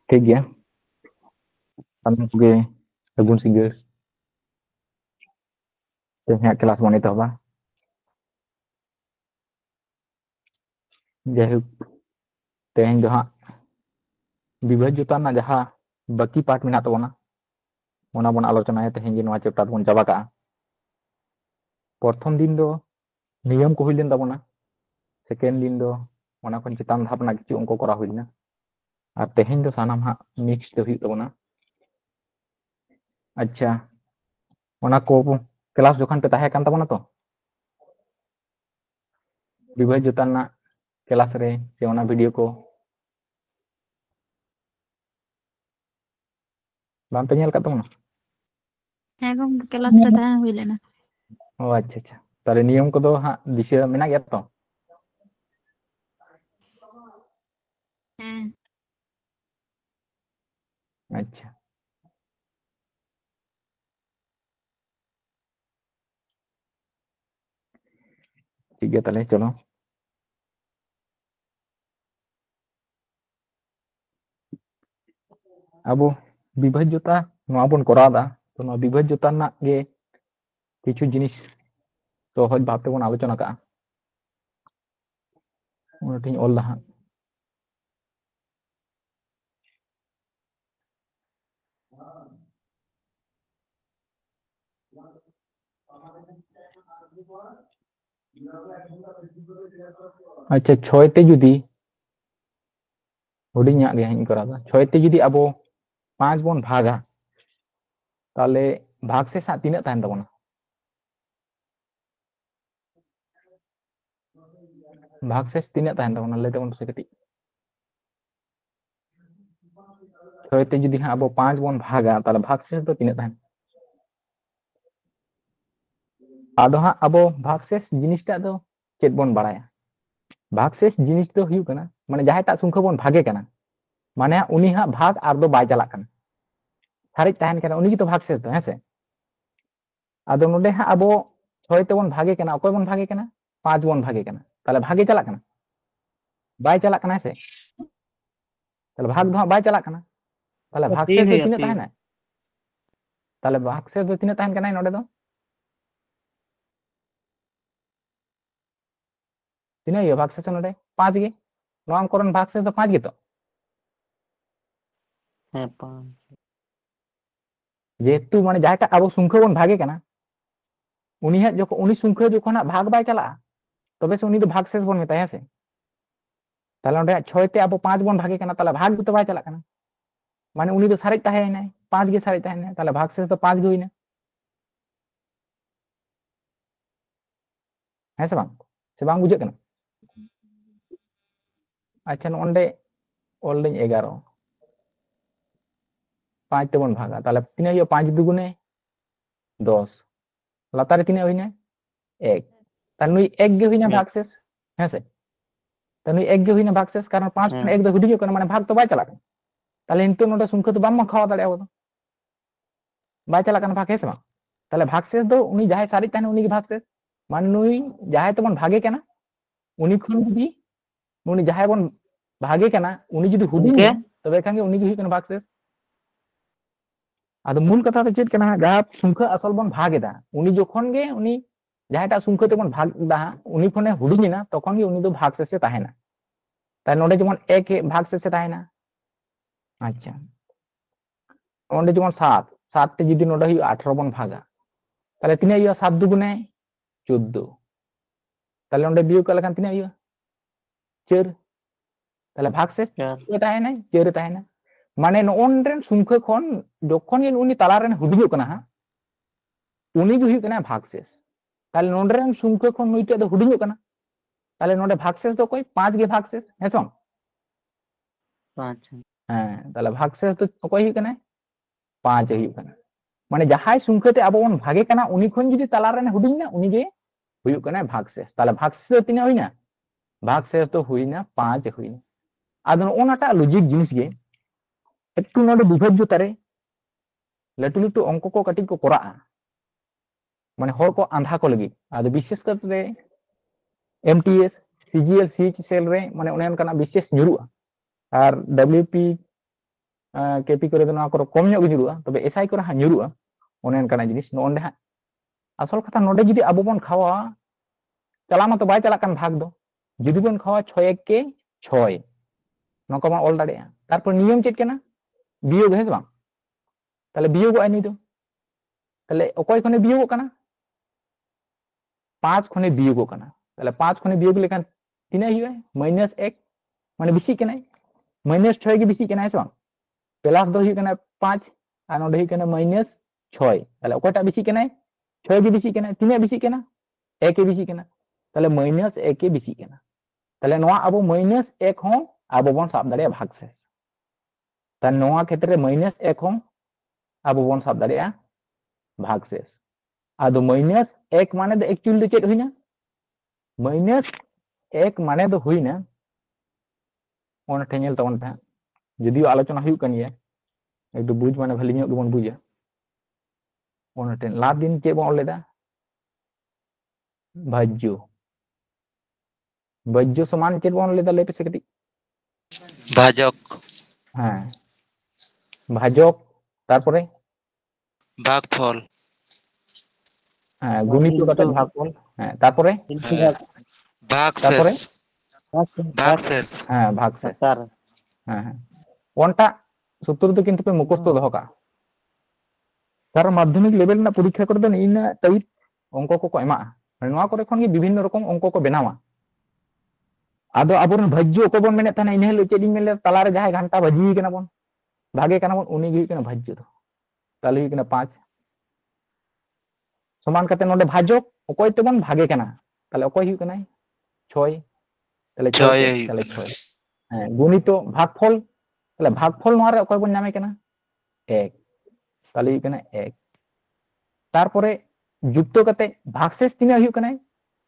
ठीक गया सानम गे सगुन सिंगर तेहैं क्लास बन एतहबा जायहोक तेहैं दो हाँ विभज्यता ना जहाँ बाकी पार्ट मेना तबना ओना बन आलोचनाया तेहैं नोआ चैप्टार बन चाबा का प्रथम दिन दो नियम को हुई लेन तबना सेकेंड दिन दो ओना खन चितान धाप ना किछु अंक करा हुई लेना और तेहैं दो सानाम हाँ मिक्स दो हुई तबना अच्छा ओना को क्लास जोखान पे ताहे कान तबना तो विभज्यता ना क्लास रे से ओना वीडियो को बाम पे नेल का तबना ᱦᱮᱸ ᱜᱚᱢᱠᱮ ᱠᱞᱟᱥ ᱨᱮ ᱛᱟᱦᱮᱸ ᱦᱩᱭ ᱞᱮᱱᱟ ओ अच्छा अच्छा तारे नियम को दो हाँ दिशा मेना गया तो ᱦᱮᱸ अच्छा ठीक है ताले चलो अब विभज्यता नोआ बन करादा तो नोआ विभज्यता ना गे किछु जिनिस सहज भाव तेबन आलोचना का उनटिन ऑल हाँ अच्छा 6 ते जुदी हुडिंग गे हई करादा 6 ते जुदी अब 5 बन भागा ताले भाग से सा तीना तहन तबना भाग से तीना तहन तबना ले तबन से कटी 6 ते जुदी हाँ अब 5 बन भागा ताले भाग से तो तीना तहन आदो हाँ अब भाग से जिनिसटा दो चेत बन बाड़ाया भाग से जिनिस दो हुई कना माने जहाटा संख्या बन भागे कना माने उनी हाँ भाग आर दो बाय चला कना सारिज तहन कना उनी तो भाग से तो हेसे आदो नोडे हाँ अब 6 तेबन भागे कना अकोय बन भागे कना 5 बन भागे कना ताले भागे चला कना बाय चला कना से ताले भाग दो हाँ बाय चला कना ताले भाग से दो तीना तहना ताले भाग से दो तीना तहन कना नोडे दो तीना ये भाग से नोडे 5 गे नोआम करन भाग से तो 5 गे तो ᱦᱮᱸ 5 जेहेतु माने जहाटा अब संख्या बन भागे कना उनी हाँ जो उनी संख्या जो भाग बाय चला तबे से उनी तो भाग शेष बन मेता है से ताले नोडे 6 ते अब 5 बन भागे कना ताले भाग तो बाय चला कना माने उनी तो सारिज ताहे ना 5 गे सारिज ताहे ना ताले भाग शेष तो 5 गे हुईना है से बांग बुझे कना अच्छा नोंडे ऑल दिन 11 5 तेबन भागा ताले तीना हुई 5 दुगुने 10 लातारे तीना हुईना 1 ताले नुई 1 गे हुईना भाग शेष है से ताले नुई 1 गे हुईना भाग शेष कारण 5 खन 1 दो हुडियो कना माने भाग तो बाय चला कना ताले इंतो नोडे संख्या तो बाम खावा दाड़े अब बाय चला कना भाग है से ताले भाग शेष दो उनी जहाय सारिज ताहे उनी गे भाग शेष मान नुई जहाय तेबन भागे कना उनी खन जुदी उनी जहाय बन भागे कना उनी जुदी हुडिंग तबे खान गे उनी गे हुई कना भाग शेष आदो मूल कथा तो चेत कना जहां संख्या असल बन भागेदा उनी जोखन गे उनी जहाटा संख्या तेबन भागदा उनी खने हुडिंगिना तखन गे उनी दो भाग शेष ताहेना ताई नोडे जेमन 1 भाग शेष ताहेना अच्छा ओंडे जेमन 7 7 ते जुदी नोडे हुई 18 बन भागा ताले तिना हुई 7 दुगुने 14 ताले ओंडे बियोग कलेखान तिना हुई 4 ताले भाग शेष ताहेना 4 ताहेना माने नोंडे संख्या खन जखन गे उनी तालारेन हुडिंग कना हा उनी गे हुई कना भाग शेष ताले नोंडे संख्या खन नुईटे दो हुडिंग कना ताले नोंडे भाग शेष दो कोई 5 गे भाग शेष हेसम 5 हां ताले भाग शेष तो कोई हुई कना 5 हुई कना माने जहाय संख्या ते अब बन भागे कना उनी खन जुदी तालारेन हुडिंग ना उनी गे हुई कना भाग शेष ताले भाग शेष तिना हुईना भाग शेष तो हुईना 5 हुईना आदो ओनाटा लॉजिक जिनिस गे एकटू नोडे विभज्यता रे लटू लटू अंक को कटी को करा माने हर को आंधा को लगी आदो विशेष करते एमटीएस सीजीएल सीएच सेल रे माने ओने अनकाना विशेष ᱧᱩᱨᱩᱜᱼᱟ और डब्ल्यूपी কেপি করে নওয়া করে কম nyok ge nyuruga tobe SI করে ha nyuruga one onkana jinis nonde ha asol katha node judi abo bon khawa chala mato bai chala kan bhag do judi bon khawa 6 ek ke 6 nongka ma ol dare tarpor niyom chet kana biyog he bang tale biyog ai ni do tale okoy khone biyog kana 5 khone biyog kana tale 5 khone biyog lekan tina hiyo -1 মানে বেশি কেনাই -6 ge বেশি কেনাই bang plus do hiyo kana 5 আর node hiyo kana -6 tale okoyta বেশি কেনাই 6 ge বেশি কেনাই tina বেশি কেনা 1 ge বেশি কেনা tale -1 ge বেশি কেনা tale noa abo -1 hon abo bon sab dare bhag se ta noa khetre -1 hon abo bon sab dare bhag se ado -1 মানে do actually do chet huina -1 মানে do huina ona tenyel tawon ta judio alochona huyuk kan ya ekটু বুঝ মানে ভালো নিয়ক gebon বুঝা ona ten last din che bon leda bajjo সমান che bon leda lepe se keti ভাজক হ্যাঁ ভাজক তারপরে ভাগফল হ্যাঁ গুণিত কত ভাগফল হ্যাঁ তারপরে তারপরে ভাগশেষ ভাগশেষ হ্যাঁ ভাগশেষ Akar. হ্যাঁ হ্যাঁ কোনটা সূত্র তো কিন্তু মুখস্থ দহ কা তার মাধ্যমিক লেভেল না পরীক্ষা করে দেন ইনা টাইপ অঙ্ক को এমা মানে নোয়া করে খন বিভিন্ন রকম অঙ্ক को বেনাওয়া আদো আবরন ভাজ্য को বন মেনে তানা ইনহেল চেডিং মেলে তালারে যাহাই ঘন্টা ভাজি কেনা বন ভাগে কেনা বন উনি গই কেনা ভাজ্য তো তাহলে হই কেনা 5 সমান কাতে নডে ভাজক অকয় তো বন ভাগে কেনা তাহলে অকয় হই কেনা 6 তাহলে 6 তাহলে 6 হ্যাঁ গুণিত ভাগফল তাহলে ভাগফল নোয়ারে অকয় বন নামে কেনা 1 তাহলে হই কেনা 1 তারপরে যুক্ত কাতে ভাগশেষ তিনা হই কেনা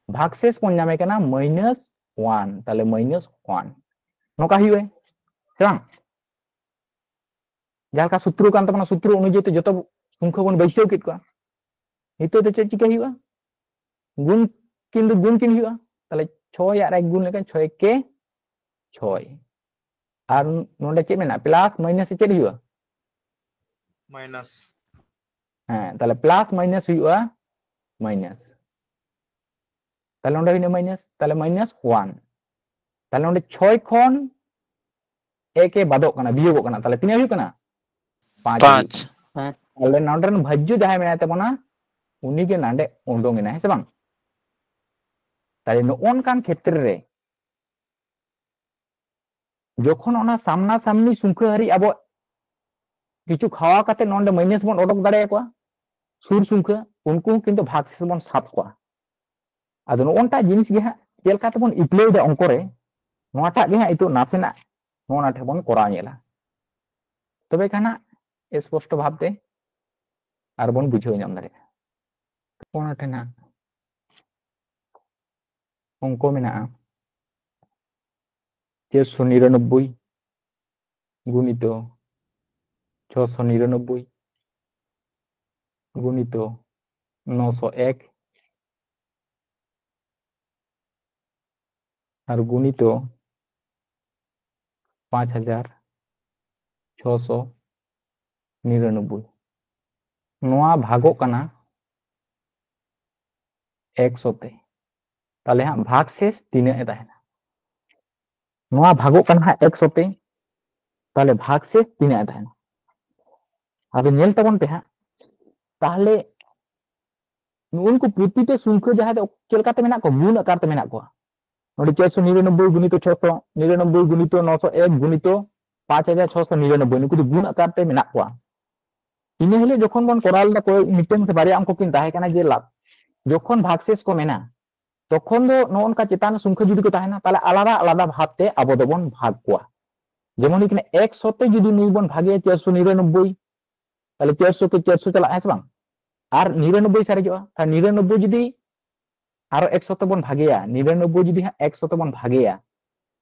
ভাগশেষ বন নামে কেনা -1 তাহলে -1 নকা হই সেবাং যালকা সূত্র কান তমনা সূত্র অনুযায়ী তো যত সংখ্যা বন বৈশাও কিত কা নিতো তো চেক চিকা হইবা গুণ কিন্তু গুণ কিন হইবা তাহলে 6 আর 1 গুণ লেখান 6 কে 6 আর নোডে চে মেনা প্লাস মাইনাস চে হইবা মাইনাস হ্যাঁ তাহলে প্লাস মাইনাস হইবা মাইনাস তাহলে নোডে হইনা মাইনাস তাহলে -1 তাহলে নোডে 6 খন 1 এ বাদক কানা বিয়োগ কানা তাহলে তিনা হইব কানা 5 5 তাহলে নোডেন ভাজ্য যাহাই মেনা তেমনা উনি কে নান্ডে উন্ডং এনা হেসে বাং তাহলে নন কান ক্ষেত্রে রে যখন ওনা সামনা সামনি সংখ্যা হারি আবো কিছু খাওয়া কাতে নন্ডে মাইনাস বন অডক দাঁড়ায় কোয়া সুর সংখ্যা উনকু কিন্তু ভাগশেষ বন সাত কোয়া আদো ননটা জিনিস গে হা চেল কাতে বন ইপ্লেই দে অঙ্করে নোয়াটা গে হা ইতো নাসেনা নোনা ঠে বন করা নিলা তবে কানা স্পষ্ট ভাবতে আর বন বুঝাও নাম দারে কোনা ঠেনা অঙ্ক মেনা 499 গুণিত 699 গুণিত 901 আর গুণিত 5699 নোয়া ভাগক কানা 100 তে তাহলে হ্যাঁ ভাগশেষ তিনে এ তাহেনা নোয়া ভাগক কানা 100 তে তাহলে ভাগশেষ তিনে এ তাহেনা আদো নেল তাবন পে হ্যাঁ তাহলে उनको প্রতিটা সংখ্যা যাহা চলকাতে মেনা কো গুণ আকারতে মেনা কো নডি 499 গুণিত 699 গুণিত 901 গুণিত 5699 নুকু গুণ আকারতে মেনা কো ইনি হলে যখন বন কোরাল দা কই মিটেন সে বারে অঙ্ক কিন তাহে কানা যে লাভ যখন ভাগশেষ কো মেনা তখন দো ননকা চেতান সংখ্যা যদি কো তাহে না তাহলে আলাদা আলাদা ভাবতে আবো দেবন ভাগ কোয়া যেমন এখানে 100 তে যদি নুই বন ভাগে 499 তাহলে 400 কে 400 চালা আছে বাং আর 99 সারিজোa তা 99 যদি আরো 100 বন ভাগেয়া 99 যদি 100 বন ভাগেয়া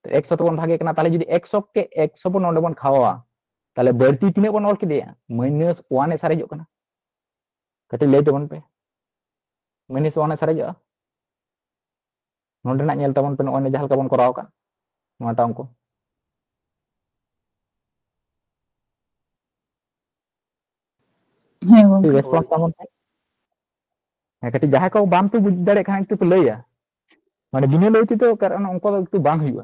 তো 100 বন ভাগে কেনা তাহলে যদি 100 কে 100 বন নডে বন খাওয়া তাহলে বাড়তি তিনে বন অল কিদেয়া -1 এ সারিজো কানা কাটি লেই তবন পে -1 এ সারিজোa নডে না ñel তবন পে ননে জাহাল কা বন করাও কান নোটা অঙ্ক ᱦᱮᱸ ᱜᱚᱝᱠᱮ রেসপন্স কেমন হ্যাঁ কাটি যাহাই কো বাম তো বুঝ দাড়ে খান একটু লইয়া মানে বিনা লইতে তো কারণ অঙ্ক তো একটু বাং হইবা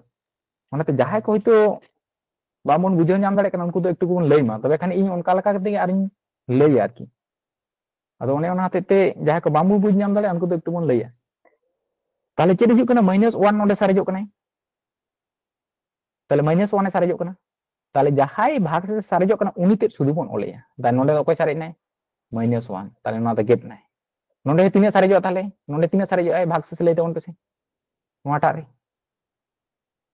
মানে যাহাই কো হয়তো বামন বুঝাও নাম দাড়ে কারণ উनको তো একটু কোন লইমা তবে খান ইᱧ অনকা লেখা কাতে আরিᱧ লইয়া আর কি আদো অনে অনা হাতে যাহাই কো বামু বুঝ নাম দাড়ে উनको তো একটু বন লইয়া তাহলে চেদ হিজুগ কানা -1 নডে সারেজोग কানা তাহলে -1 এ সারেজोग কানা তাহলে যাহাই ভাগ से সারেজोग কানা উনি তে শুধু বন ওলেয়া তাই নডে অকয় সারেজ নাই -1 তাহলে না তো গেপ নাই নডে তিনে সারেজोग তাহলে নডে তিনে সারেजोग আই ভাগ से লই তবন পেছে নোয়াটা রে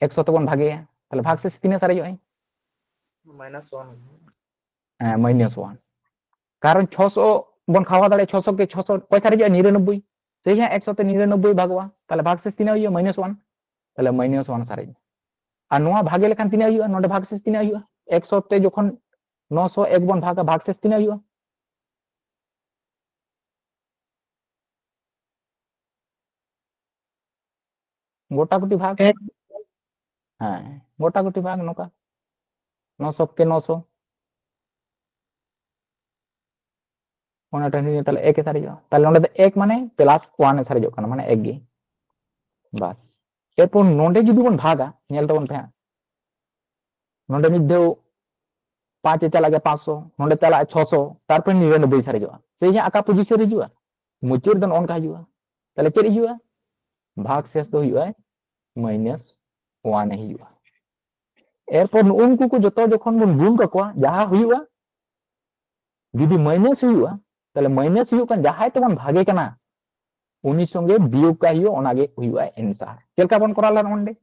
100 তবন ভাগেয়া তাহলে ভাগ से তিনে সারেजोग আই -1 হ্যাঁ -1 কারণ 600 বন খাওয়া দাঁড়ে 600 के 600 পয়সা রে 99 সেই হ্যাঁ 100 তে 99 ভাগवा তাহলে ভাগ শেষ তিনা হইয়া -1 তাহলে -1 সারে আর নোয়া ভাগে লেখান তিনা হইয়া নডে ভাগ শেষ তিনা হইয়া 100 তে যখন 901 বন ভাগা ভাগ শেষ তিনা হইয়া গোটাগুটি ভাগ হ্যাঁ গোটাগুটি ভাগ নৌকা 900 के 900 ওনাটা নিয়ে তাহলে 1 এ সারে যাও তাহলে নডে 1 মানে +1 এ সারে যাও কানা মানে 1 গে বাস এরপর নডে যদি বন ভাগা নেল তবন পে নডে মিদেও 5 এ চালা গে 500 নডে চালা 600 তারপর 99 সারে যাও সেই যে আকা পজিশন রে जुआ মুচির দন অন কা जुआ তাহলে চেরি जुआ ভাগ শেষ তো हुआ -1 এ हुआ এরপর উনকু কো যত যখন বন গুণ কাকোয়া যাহা हुआ যদি মাইনাস हुआ তাহলে মাইনাস हुआ কান যাহাই তবন ভাগে কানা উনি সঙ্গে বিয়োগ কা हुआ ওনাগে हुआ आंसर চেলকা বন করালা নন্ডে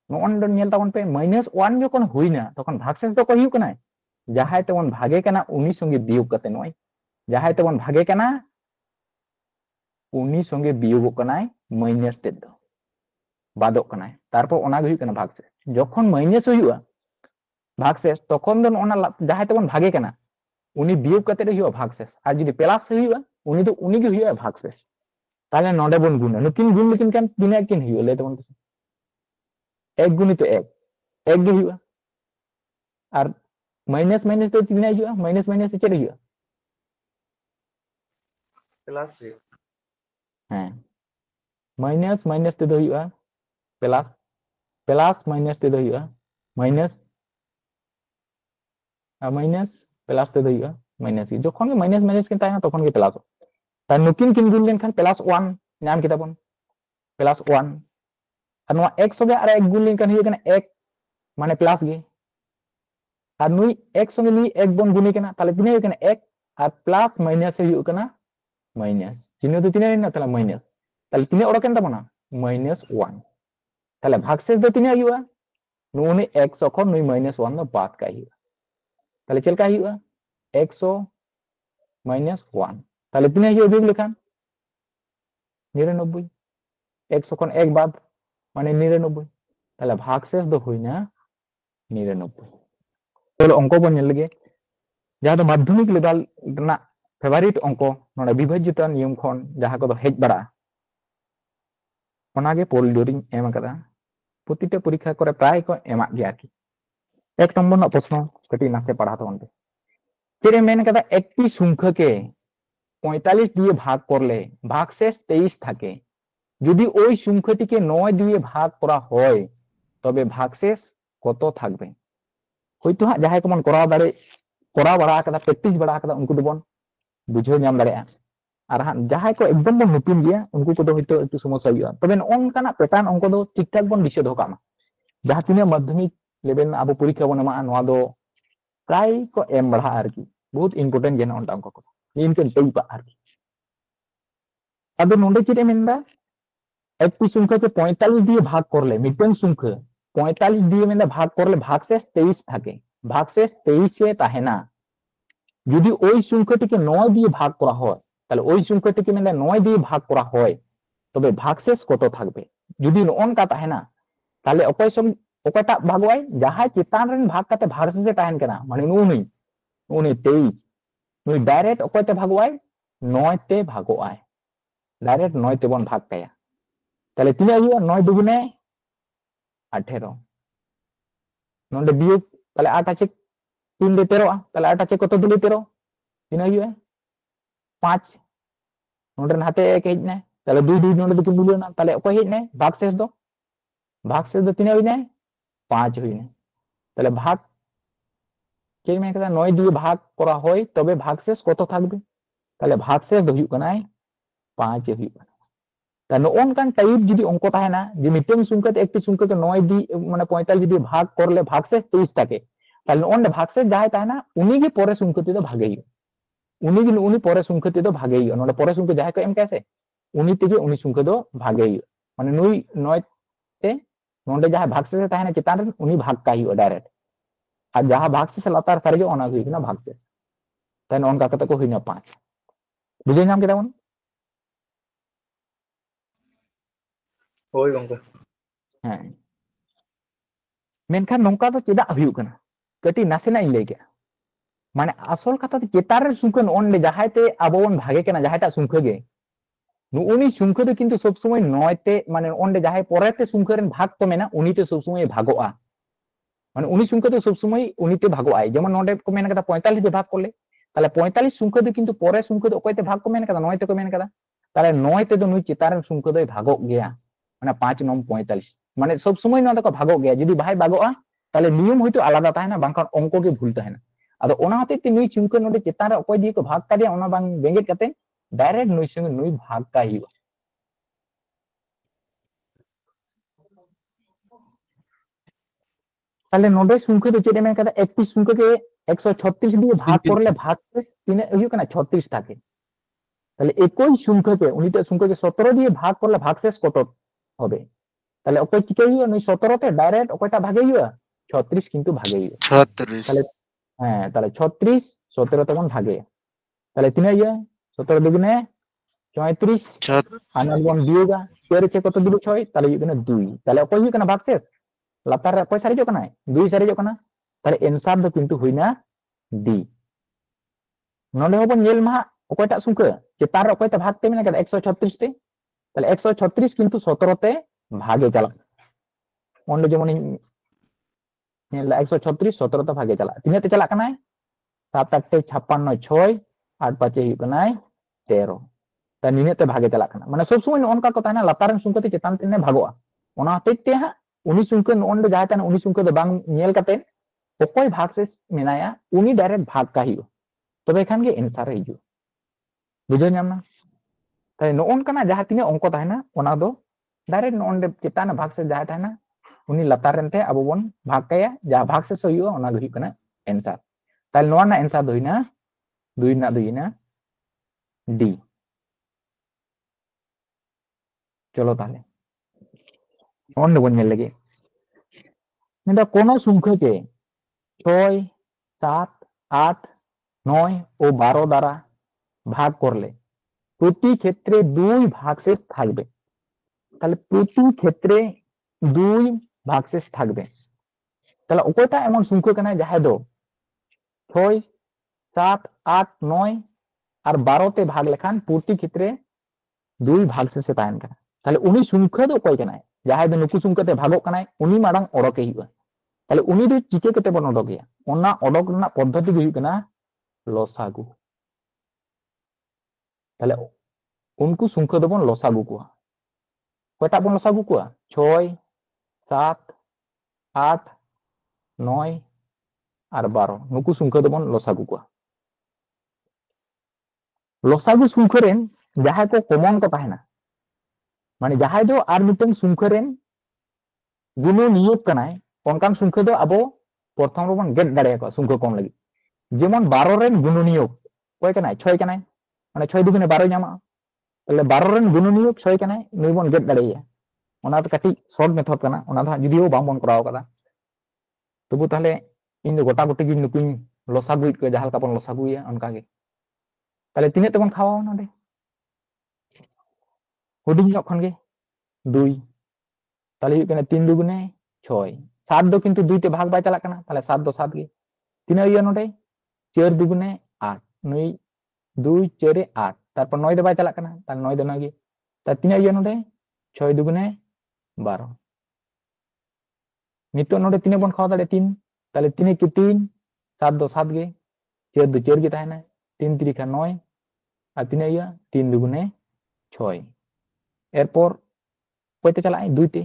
নন্ডে নেল তখন পে -1 যখন হইনা তখন ভাগ শেষ তো কই हुआ কানা যাহাই তবন ভাগে কানা উনি সঙ্গে বিয়োগ কাতে নয় যাহাই তবন ভাগে কানা উনি সঙ্গে বিয়োগ কানায় মাইনাস তে দো বাদক কানায় তারপর ওনাগে हुआ কানা ভাগ শেষ যখন মাইনাস हुआ ভাগ শেষ তখন দেন ওনা যাহাই তবন ভাগে কানা উনি বিয়োগ কাতে রে हुआ ভাগ শেষ আর যদি প্লাস हुआ উনি তো উনি গে हुआ ভাগ শেষ তাহলে নডে বন গুণ নুকিন গুণ লিখিন কান তিনে কিন हुआ লে তবন এক গুণিত এক এক গে हुआ আর মাইনাস মাইনাস তো তিনে हुआ মাইনাস মাইনাস চেরে हुआ प्लस হ্যাঁ মাইনাস মাইনাস তে हुआ প্লাস প্লাস মাইনাস তে हुआ মাইনাস আর মাইনাস প্লাস তে हुआ মাইনাস যখন গে মাইনাস মাইনাস কিন তাই তখন গে প্লাস তাই নুকিন কিন গুণ লেন খান +1 নাম কিতা বন +1 আর নোয়া 1 সঙ্গে আর এক গুণ লেন খান हुआ কানা 1 মানে প্লাস গে আর নুই 1 সঙ্গে নুই 1 বন গুণি কানা তাহলে তিনে हुआ কানা 1 আর প্লাস মাইনাস हुआ কানা মাইনাস চিহ্ন তো তিনে না তাহলে মাইনাস তাহলে তিনে ওড়কেন তাবনা -1 তাহলে ভাগশেষ দো তিনে हुआ নুনি 1 যখন নুই -1 দো বাদ কা हुआ তাহলে চেলকা हुआ 100 -1 তাহলে তিনে हुआ বিয়োগ লেখান 99 100 কোন 1 বাদ মানে 99 তাহলে ভাগশেষ দো হই না 99 তাহলে অঙ্ক বন নেল গে যাহা তো মাধ্যমিক লেভেল না ফেভারিট অঙ্ক নডে বিভাজ্যতা নিয়ম খন যাহা কো হেজ বাড়া ওনাগে পোলডোরিং এম কাদা প্রতিটা পরীক্ষা করে প্রায় को एमा गया की एक नंबर ना प्रश्न कटी नासे पढ़ा तो उनके तेरे मैंने कहा একটি সংখ্যাকে 45 দিয়ে ভাগ করলে ভাগশেষ 23 থাকে যদি ওই সংখ্যাটিকে 9 দিয়ে ভাগ করা হয় তবে ভাগশেষ কত থাকবে হয়তো যাহাই কমন করা দাঁড়ে করা বাড়া কাদা প্র্যাকটিস বাড়া কাদা उनको তো বন বুঝে নাম দাঁড়ে আর যাহাই को एकदम बन नতুন गया उनको को হয়তো একটু সমস্যা হইয়া তবে অনকানা প্যাটার্ন অঙ্ক দো ঠিকঠাক বন দিশে দো কামা যাহা তিনে মাধ্যমিক লেভেল আবো পরীক্ষা বন এমা নোয়া দো প্রায় को एम बढ़ा আর কি বহুত ইম্পর্টেন্ট যেন অনটা অঙ্ক को ইনকেন তেইপা আর কি আদো নন্ডে চিটে মেন্দা একটি সংখ্যাকে 45 দিয়ে ভাগ করলে মিডপয়েন্ট সংখ্যা 45 দিয়ে মেন্দা ভাগ করলে ভাগশেষ 23 থাকে ভাগশেষ 23 এ তাহে না যদি ওই সংখ্যাটিকে 9 দিয়ে ভাগ করা হয় তাহলে ওই সংখ্যাটিকে মেন্দা 9 দিয়ে ভাগ করা হয় তবে ভাগশেষ কত থাকবে যদি অনকা তাহে না তাহলে অকয় সঙ্গে অকয়টা ভাগওয়াই যাহাই চিতান রেন ভাগ কাতে ভাগশেষে তাহেন কেনা মানে নুনি 23 নুই ডাইরেক্ট অকয়তে ভাগওয়াই 9 তে ভাগওয়াই डायरेक्ट 9 তে বন ভাগ কায়া তাহলে তিনে हुआ 9 দুগুণে 18 নন্ডে বিয়োগ তাহলে 8 আছে 3 দিয়ে 13 তাহলে 8 আছে কত দিলে 13 তিনে हुआ 5 नोडे हाथे 1 हेजना ताले 2 2 नोडे दो मिलाना ताले ओको हेजना भाग शेष दो तीना हुईना 5 हुईना ताले भाग चेक में कदा 9 दिए भाग करा होय तबे भाग शेष कत थाकबे ताले भाग शेष दो हुई कनाय 5 हुई कना ता नोन कान टाइप जुदी अंक ताहेना जे मिटेन संख्या ते एकटी संख्या के 9 दी माने 45 जुदी भाग करले भाग शेष 23 থাকে তাহলে ওন্ড ভাগশেষ যাই তাই না উনি কি পরে সংখ্যাতে তো ভাগেই উনি পরে সংখ্যাতে তো ভাগেই নলে পরে সংখ্যা যাই কো এম কেসে উনি থেকে উনি সংখ্যা তো ভাগেই মানে নুই 9 তে নন্ডে যাই ভাগশেষ তাই না চিতান উনি ভাগ কাই ডাইরেक्ट আর যাহা ভাগশেষ লাতার সারিগে অনা হই না ভাগশেষ তাই নন কাকতে কো হইনা 5 বুঝে নাম কেমন होय गंका হ্যাঁ मेनखान नौका तो चेदा हुई कना कटी नासेना इन लई के माने आसल कथा तो चेतार सुंखन ओन ले जहाते आबोन भागे केना जहाटा सुंख गे नुउनी सुंख दो किंतु सब समय 9 ते माने ओन ले जहाय परेते सुंखरेन भाग तो मेना उनी ते सब समय भागोआ माने उनी सुंख दो सब समय उनी ते भागोआ जेमन नोडे को मेना कथा 45 दे भाग करले ताले 45 सुंख दो किंतु परे सुंख दो ओकयते भाग को मेना कथा 9 ते को मेना कथा ताले 9 ते दो नुई चेतार सुंख दो भागो गया माने 5 9 45 माने सब समय नोडे को भागो गया जदी भाई भागोआ ताले नियम होइतो आलादा ताहेना बांकान अंक के भूल ताहेना अदो ओना होते ते नुई सुंख नोडे चेतार ओकय दी को भाग कादिया ओना बांग बेंगेट कते डायरेक्ट नुई संग नुई भाग का हिवा ताले नोडे सुंख दो चेदे मेन कदा 31 सुंख के 136 दिए भाग करले भाग के तिने हुई कना 36 থাকে তাহলে একই সংখ্যাকে উনিটা সংখ্যাকে 17 দিয়ে ভাগ করলে ভাগশেষ কত হবে তাহলে ওকই কি কইও নই 17 তে ডাইরেক্ট ওকইটা ভাগে হইও 36 কিন্তু ভাগে হইও 36 তাহলে হ্যাঁ তাহলে 36 17 তখন ভাগে তাহলে তিনে ইয়া 17 দুগুণে 34 আর নবন দিয়েগা তেরে চে কত দিলো 6 তাহলে ইখানে 2 তাহলে ওকই হই কেনা ভাগশেষ লাতার ওকই সারি जो কানা 2 সারি जो কানা তাহলে एंसर दो किंतु हुईना डी नोडे होबन नेल मा ओकयटा सुंखा चेतार ओकयटा भाग ते मेना 136 ते তাহলে 136 কিন্তু 17 তে ভাগে চালা অন্য যেমন নেলা 136 17 তে ভাগে চালা তিনতে চালা কানায় 7 8 56 6 8 5 ᱦᱩᱭᱩᱜ ᱠᱟᱱᱟᱭ 13 তা নিনেতে ভাগে চালা কানা মানে সব সময় অনকা কথা না লাতারেন সুংকতে চেতান তেনে ভাগোয়া ওনা হতেতে হা উনি সুংকে নন্ড যায়তান উনি সুংকে দো বাং নেল কাতে ওকই ভাগশেষ মেনায়া উনি ডাইরেক্ট ভাগ কাহিও তবে এখান গে এনসার হিজু বুঝে নাম না তাই নন কানা যাহা তিনে অঙ্ক তাহেনা ওনা দো डायरेक्ट नोंडे चेतान भाग से जाय ताहेना उनी लतारनते अबो बन भाग काया जा भाग से सहियो ओना गहि कना आंसर ताल नोआ ना आंसर दोइना दुइना डी चलो ताले ओन बन नेल लगे नेदा कोनो संख्या के 6 7 8 9 ও 12 দ্বারা ভাগ করলে প্রতি ক্ষেত্রে দুই ভাগশেষ থাকবে তাহলে প্রতি ক্ষেত্রে দুই ভাগশেষ থাকবে তাহলে ওকটা এমন সংখ্যা কেনা যাহাই দো 6 7 8 9 আর 12 তে ভাগ লেখান প্রতি ক্ষেত্রে দুই ভাগশেষে তাহেন কানা তাহলে উনি সংখ্যা দো কয় কেনা যাহাই দো নুকু সংখ্যাতে ভাগক কানা উনি মারাং অডকে হিবা তাহলে উনি দো চিকে কেতে বন অডকিয়া ওনা অডক না পদ্ধতি গই কেনা লসাগু তাহলে उनको संख्या दो बन लसागु को कयटा बन लसागु को 6 7 8 9 और 12 नुकु संख्या दो बन लसागु को लसागु संख्या रेन जहां को कॉमन को ताहेना माने जहां दो आर मिटन संख्या रेन गुनो नियोग कनाय ओनकान संख्या दो अबो प्रथम रो बन गेट दाड़े को संख्या कम लगी जेमन 12 रेन गुनो नियोग कय कनाय 6 कनाय माने 6 दुगुने 12 ᱧᱟᱢᱟ তাহলে 12 রেন গুণনীয়ক 6 কানায় নই বন গেট দাঁড়াইয়া ওনা তো কাটি শর্ট মেথড কানা ওনা তো যদিও বাম বন করাও কাদা তবু তাহলে ইন গোটা গোটি গি নুকুই লসাগুই কে জাহাল কাপন লসাগুইয়া অনকা গে তাহলে তিনে তেমন খাওয়া নডে হুডিং যখন গে 2 তাহলে এখানে 3 দুগুণে 6 7 দো কিন্তু 2 তে ভাগ বাই চালা কানা তাহলে 7 দো 7 গে তিনে ইয়া নডে 4 দুগুণে 8 নই 2 4 8 তারপর 9 দে বাই চালা কানা তার 9 দে 9 গে তার 3 ইয়া নডে 6 দুগুণে 12 নিতো নডে 3 বন খাওয়া দাড়ে 3 তাহলে 3 কি 3 7 দো 7 গে 4 দো 4 গে তাহেনা 3 3 का 9 আর তিনে ইয়া 3 দুগুণে 6 এরপর কয়তে চালায় 2 তে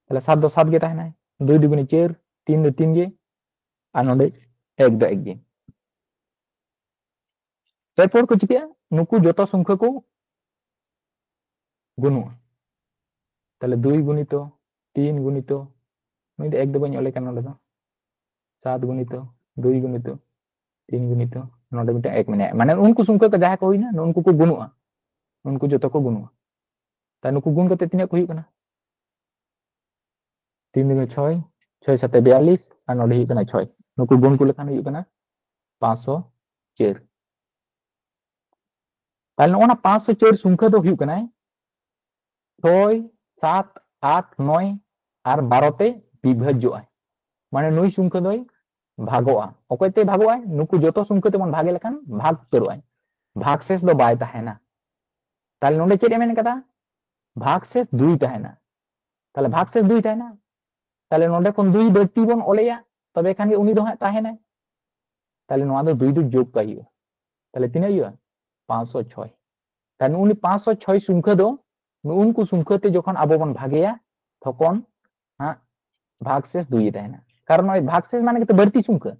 তাহলে 7 ᱫᱚ 7 গে তাহᱮᱱᱟ 2 দুগুণে 4 3 ᱫᱚ 3 গে আর নডে 1 ᱫᱚ 1 গে এরপর কো চিকিয়া নুকু যত সংখ্যা কো গুণুয়া তাহলে 2 গুণিত 3 গুণিত নুই দো 1 ᱫᱚ ᱵᱟᱹᱧ ᱚᱞᱮ ᱠᱟᱱᱟ ᱱᱚᱰᱮ ᱫᱚ 7 গুণিত 2 গুণিত 3 গুণিত নডে মিটা 1 মেনে মানে উनको সংখ্যা को जहां को हुईना उनको को गुणुआ उनको जतो को गुणुआ ता नुकु गुण कते तिना को हुई कना 3 दुगे 6 6 7 42 আর নডে हुई कना 6 नुकु गुण को लेखान हुई कना 504 তাহলে ওনা 504 সংখ্যা তো हुई कना 6 7 8 9 আর 12 তে বিভাজ্য হয় মানে নই সংখ্যা দই ভাগোয়া ওকইতে ভাগোয়া নুকু যত সংখ্যা তেমন ভাগে লেখান ভাগ করোয় ভাগশেষ দো বাই তাহেনা তাহলে নডে চেট এমন কথা ভাগশেষ 2 তাহেনা তাহলে ভাগশেষ 2 তাহেনা তাহলে নডে কোন 2 বাড়তি বন ওলেয়া তবে এখানে উনি দো তাহেনা তাহলে নোয়া দো 2 দো যোগ কাইও তাহলে তিনা ইয়া 506 তাহলে উনি 506 সংখ্যা দো উनको সংখ্যাতে যখন আবো বন ভাগেয়া তখন হ্যাঁ ভাগশেষ 2 তাহেনা কারণ ওই ভাগশেষ মানে কি তো বাড়তি সংখ্যা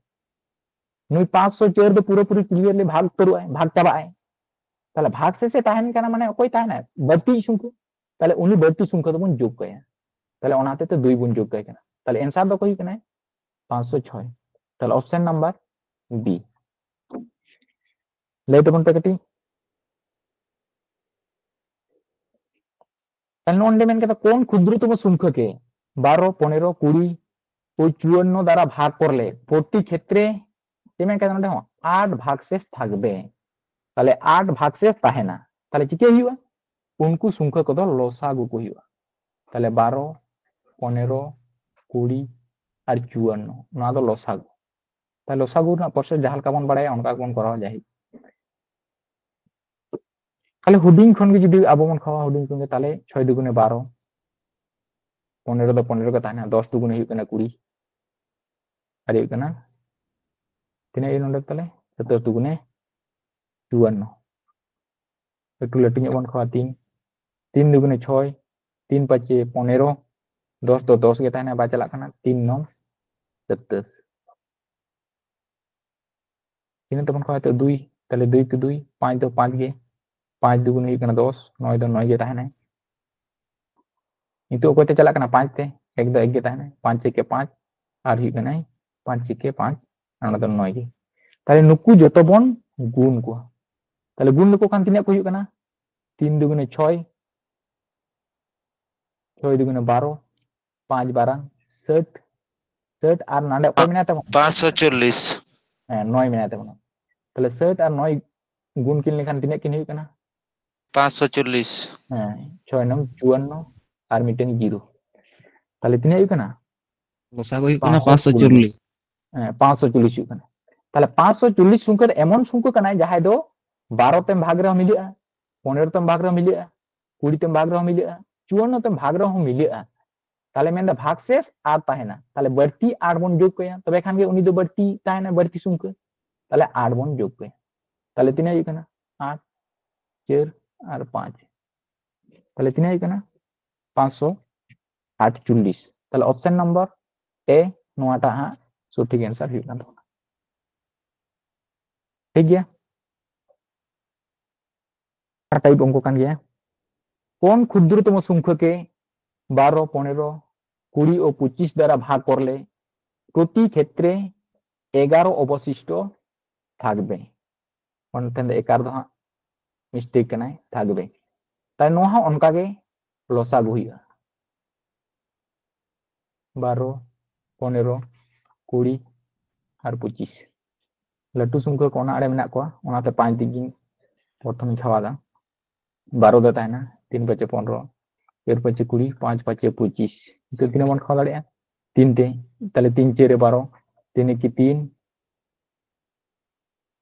নুই 504 দো পুরোপুরি ক্লিয়ারলি ভাগ করুয় ভাগ চাবায় তাহলে ভাগশেষে তাহেন কানা মানে কই তাহেনা বাড়তি সংখ্যা তাহলে উনি বাড়তি সংখ্যা দো বন যোগ কয়া তাহলে ওনাতে তো 2 গুণ যোগ কয় কেনা তাহলে आंसर দো কই কেনা 506 তাহলে অপশন নাম্বার বি লেট বন পেকটি তাহলে নন্ডে মেন কথা কোন ক্ষুদ্রতম সংখ্যাকে 12 15 20 ও 54 দ্বারা ভাগ করলে প্রতি ক্ষেত্রে যেমন কেন দেখো 8 ভাগশেষ থাকবে তাহলে 8 ভাগশেষ তাহেনা তাহলে চিকে হইবা उनको সংখ্যা কত লসাগু কো হইবা তাহলে 12 15 20 আর 54 না দো লসাগু তাহলে লসাগু না প্রসেস জাহাল কাবন বাড়ায় অনকা কোন করা যায় তাহলে হুডিং খন কে যদি আবো মন খাওয়া হুডিং খন তাহলে 6 দুগুণে 12 15 দো 15 কে তাহেনা 10 দুগুণে হই কেনা 20 আর হই কেনা তিনে এই নন্ডে তাহলে 17 দুগুণে 54 একটু লেটিং বন খাওয়া 3 3 দুগুণে 6 3 5 15 10 तो 10 के ताहना बा चला खाना 3 9 27 तीन तो बन खावा तो 2 তাহলে 2 के 2 5 तो 5 के 5 दुगुन हुई कना 10 9 तो 9 के ताहना नितो कोते चला कना 5 ते 1 तो 1 के ताहना 5 के 5 আর हुई कना 5 के 5 ana तो 9 के তাহলে নুকু যত বন গুণ কো তাহলে গুণ লকো কান তিনা কো हुई कना 3 দুগুনে 6 6 দুগুনে 12 5 12 60 60 আর নাডে কয় মিনিট 540 হ্যাঁ 9 মিনিট বনা তাহলে 60 আর 9 গুণ কিন লেখান তিনা কিন हुई कना 540 হ্যাঁ 6 9 54 আর মিটেন 0 তাহলে তিনা हुई कना লসাগু হইব না 540 হ্যাঁ 540 हुई कना তাহলে 540 সংখ্যা এমন সংখ্যা কানা যাহাই দো 12 তেম ভাগ রে মিলিয়া 15 তেম ভাগ রে মিলিয়া 20 তেম ভাগ রে মিলিয়া 54 তেম ভাগ রে মিলিয়া তাহলে মেন্দা ভাগ শেষ আর তাহেনা তাহলে বাড়তি 8 বন যোগ কয়া তবে এখান কে উনি তো বাড়তি তাহেনা বাড়তি সংখ্যা তাহলে 8 বন যোগ কয়া তাহলে তিনা हुई कना 8 4 আর 5 তাহলে তিনা हुई कना 548 তাহলে অপশন নাম্বার এ নোয়াটা হ্যাঁ সঠিক आंसर हुई कना ठीक गया टाइप अंक कान गया কোন ক্ষুদ্রতম সংখ্যাকে 12 15 20 ও 25 দ্বারা ভাগ করলে প্রতি ক্ষেত্রে 11 অবশিষ্ট থাকবে অন্যথায় 11 দো মিস্টেক কানায় থাকবে তাই নোহা অনকাগে লসাগু হইয়া 12 15 20 আর 25 লাটু সংখ্যা কোনা আড়ে মেনা কোয়া ওনাতে 5 দিন প্রথমে খাওয়াদা 12 দা তাই না 3 5 15 এর 5 20 5 5 25 তো তিন মন খাওয়া দাঁড়িয়ে তিনটে তাহলে 3 4 12 3 की 3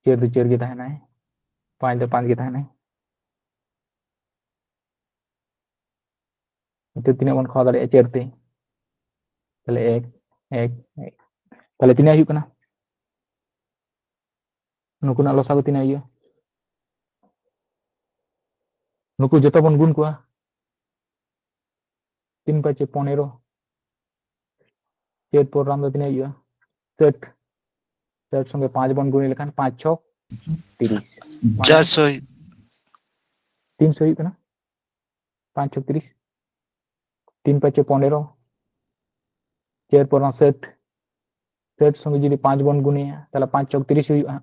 4 तो 4 के ताहे ना 5 तो 5 के ताहे ना तो तीन मन खावा दाड़े 4 ते তাহলে 1 1 1 তাহলে তিনা হুই কনা নুকুনা লসাগু তিনা ইয়া नुकु जोतो बन गुण कुआ 3 5 15 चेत प्रोग्राम दो तिना हुआ 60 60 संगे 5 बन गुणी लेखान 5 6 30 माने 400 300 हुई कना 5 6 30 3 5 15 चेत प्रोग्राम 60 60 संगे जुदी 5 बन गुणी ताला 5 6 30 हुआ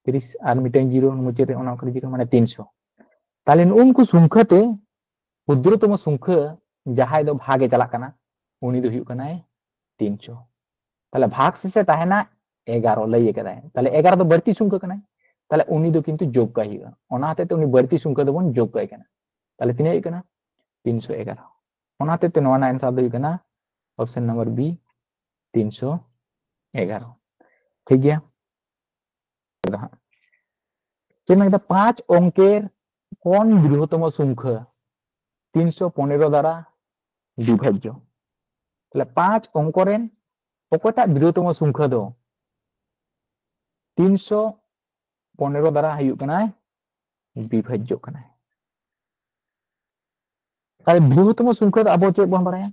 30 আর মিটাইন জিরো মুচেতে ওনা করে জিরো মানে 300 তাহলে উনকু সংখ্যাতে ক্ষুদ্রতম সংখ্যা যাহাই দো ভাগে চালাক কানা উনি দো হুᱭᱩᱜ ᱠᱟᱱᱟᱭ 300 তাহলে ভাগ শেষে তাহেনা 11 লইয়ে কেদায় তাহলে 11 দো বাড়তি সংখ্যা কানাই তাহলে উনি দো কিন্তু যোগ কাই হুᱭᱩᱜᱼᱟ ওনা হাতে উনি বাড়তি সংখ্যা দো বন যোগ কাই কানা তাহলে তিনা হুᱭᱩᱜ ᱠᱟᱱᱟ 311 ওনা হাতে নোয়া না आंसर दो হুᱭᱩᱜ ᱠᱟᱱᱟ ऑप्शन नंबर बी 311 ठीक गया चलिए 5 अंकेर কোন বৃহত্তম সংখ্যা 315 দ্বারা বিভাজ্য তাহলে 5 অঙ্করেন ওকটা বৃহত্তম সংখ্যা দো 315 দ্বারা হুᱭᱩᱜ ᱠᱟᱱᱟ বিভাজ্য কানা তাহলে বৃহত্তম সংখ্যা দো আবো চেক বন বাড়ায়া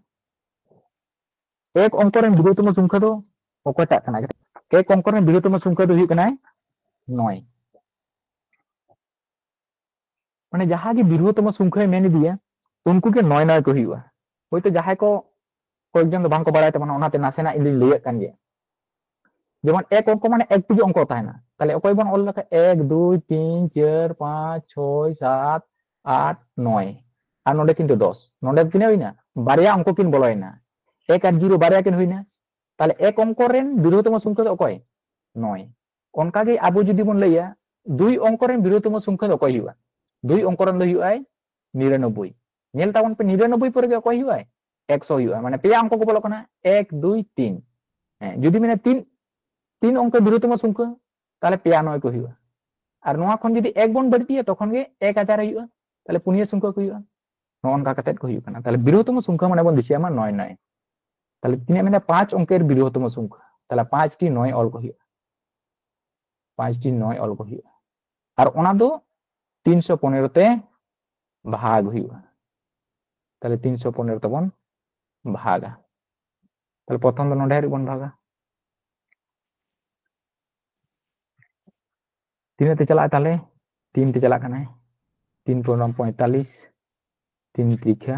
এক অঙ্করেন বৃহত্তম সংখ্যা দো ওকটা কানা এক অঙ্করেন বৃহত্তম সংখ্যা দো হুᱭᱩᱜ ᱠᱟᱱᱟ 9 মানে যাহা কি বৃহত্তম সংখ্যা মেনে দিয়া उनको के 9 9 को हुआ হয়তো যাহাই को কয়েকজন তো বাংকো বাড়াইতে মানে ওনাতে নাসেনা ইলি লইয়া কান গিয়া যেমন এক অঙ্ক মানে এক থেকে অঙ্ক তাই না তাহলে অকয় বন অল লেখা 1 2 3 4 5 6 7 8 9 আর নডে কিন্তু 10 নডে কিনে হই না বারিয়া অঙ্ক কিন বলাই না 1 আর 0 বারিয়া কিন হই না তাহলে এক অঙ্ক রেন বৃহত্তম সংখ্যা অকয় 9 অনকাগে আবু যদি বন লইয়া দুই অঙ্ক রেন বৃহত্তম সংখ্যা অকয় हुआ দুই অঙ্ক রেন দ हुआ 99 नेल तावन पे 99 पर के कोई हुआ है 100 हुआ माने पे अंक को बोलो कना 1 2 3 যদি মানে 3 अंक বৃহত্তম সংখ্যা তাহলে पे 9 को हुआ আর নোয়া খন যদি এক বন বাড়তি তখন গে 1000 हुआ তাহলে পুনিয়া সংখ্যা को हुआ নন কা কাতে को हुआ कना তাহলে বৃহত্তম সংখ্যা মানে বন দিছি আমার 9 9 তাহলে তিনে মানে 5 অঙ্কের বৃহত্তম সংখ্যা তাহলে 5 টি 9 অল को हुआ 5 টি 9 অল को हुआ আর ওনা দো 315 তে ভাগ हुआ তাহলে 315 তবন ভাগা তাহলে প্রথম তো নডে বন ভাগা তিনে তে চলা তাহলে 3 তে চলা কানা 3 প্রোগ্রাম 45 3 त्रिख्या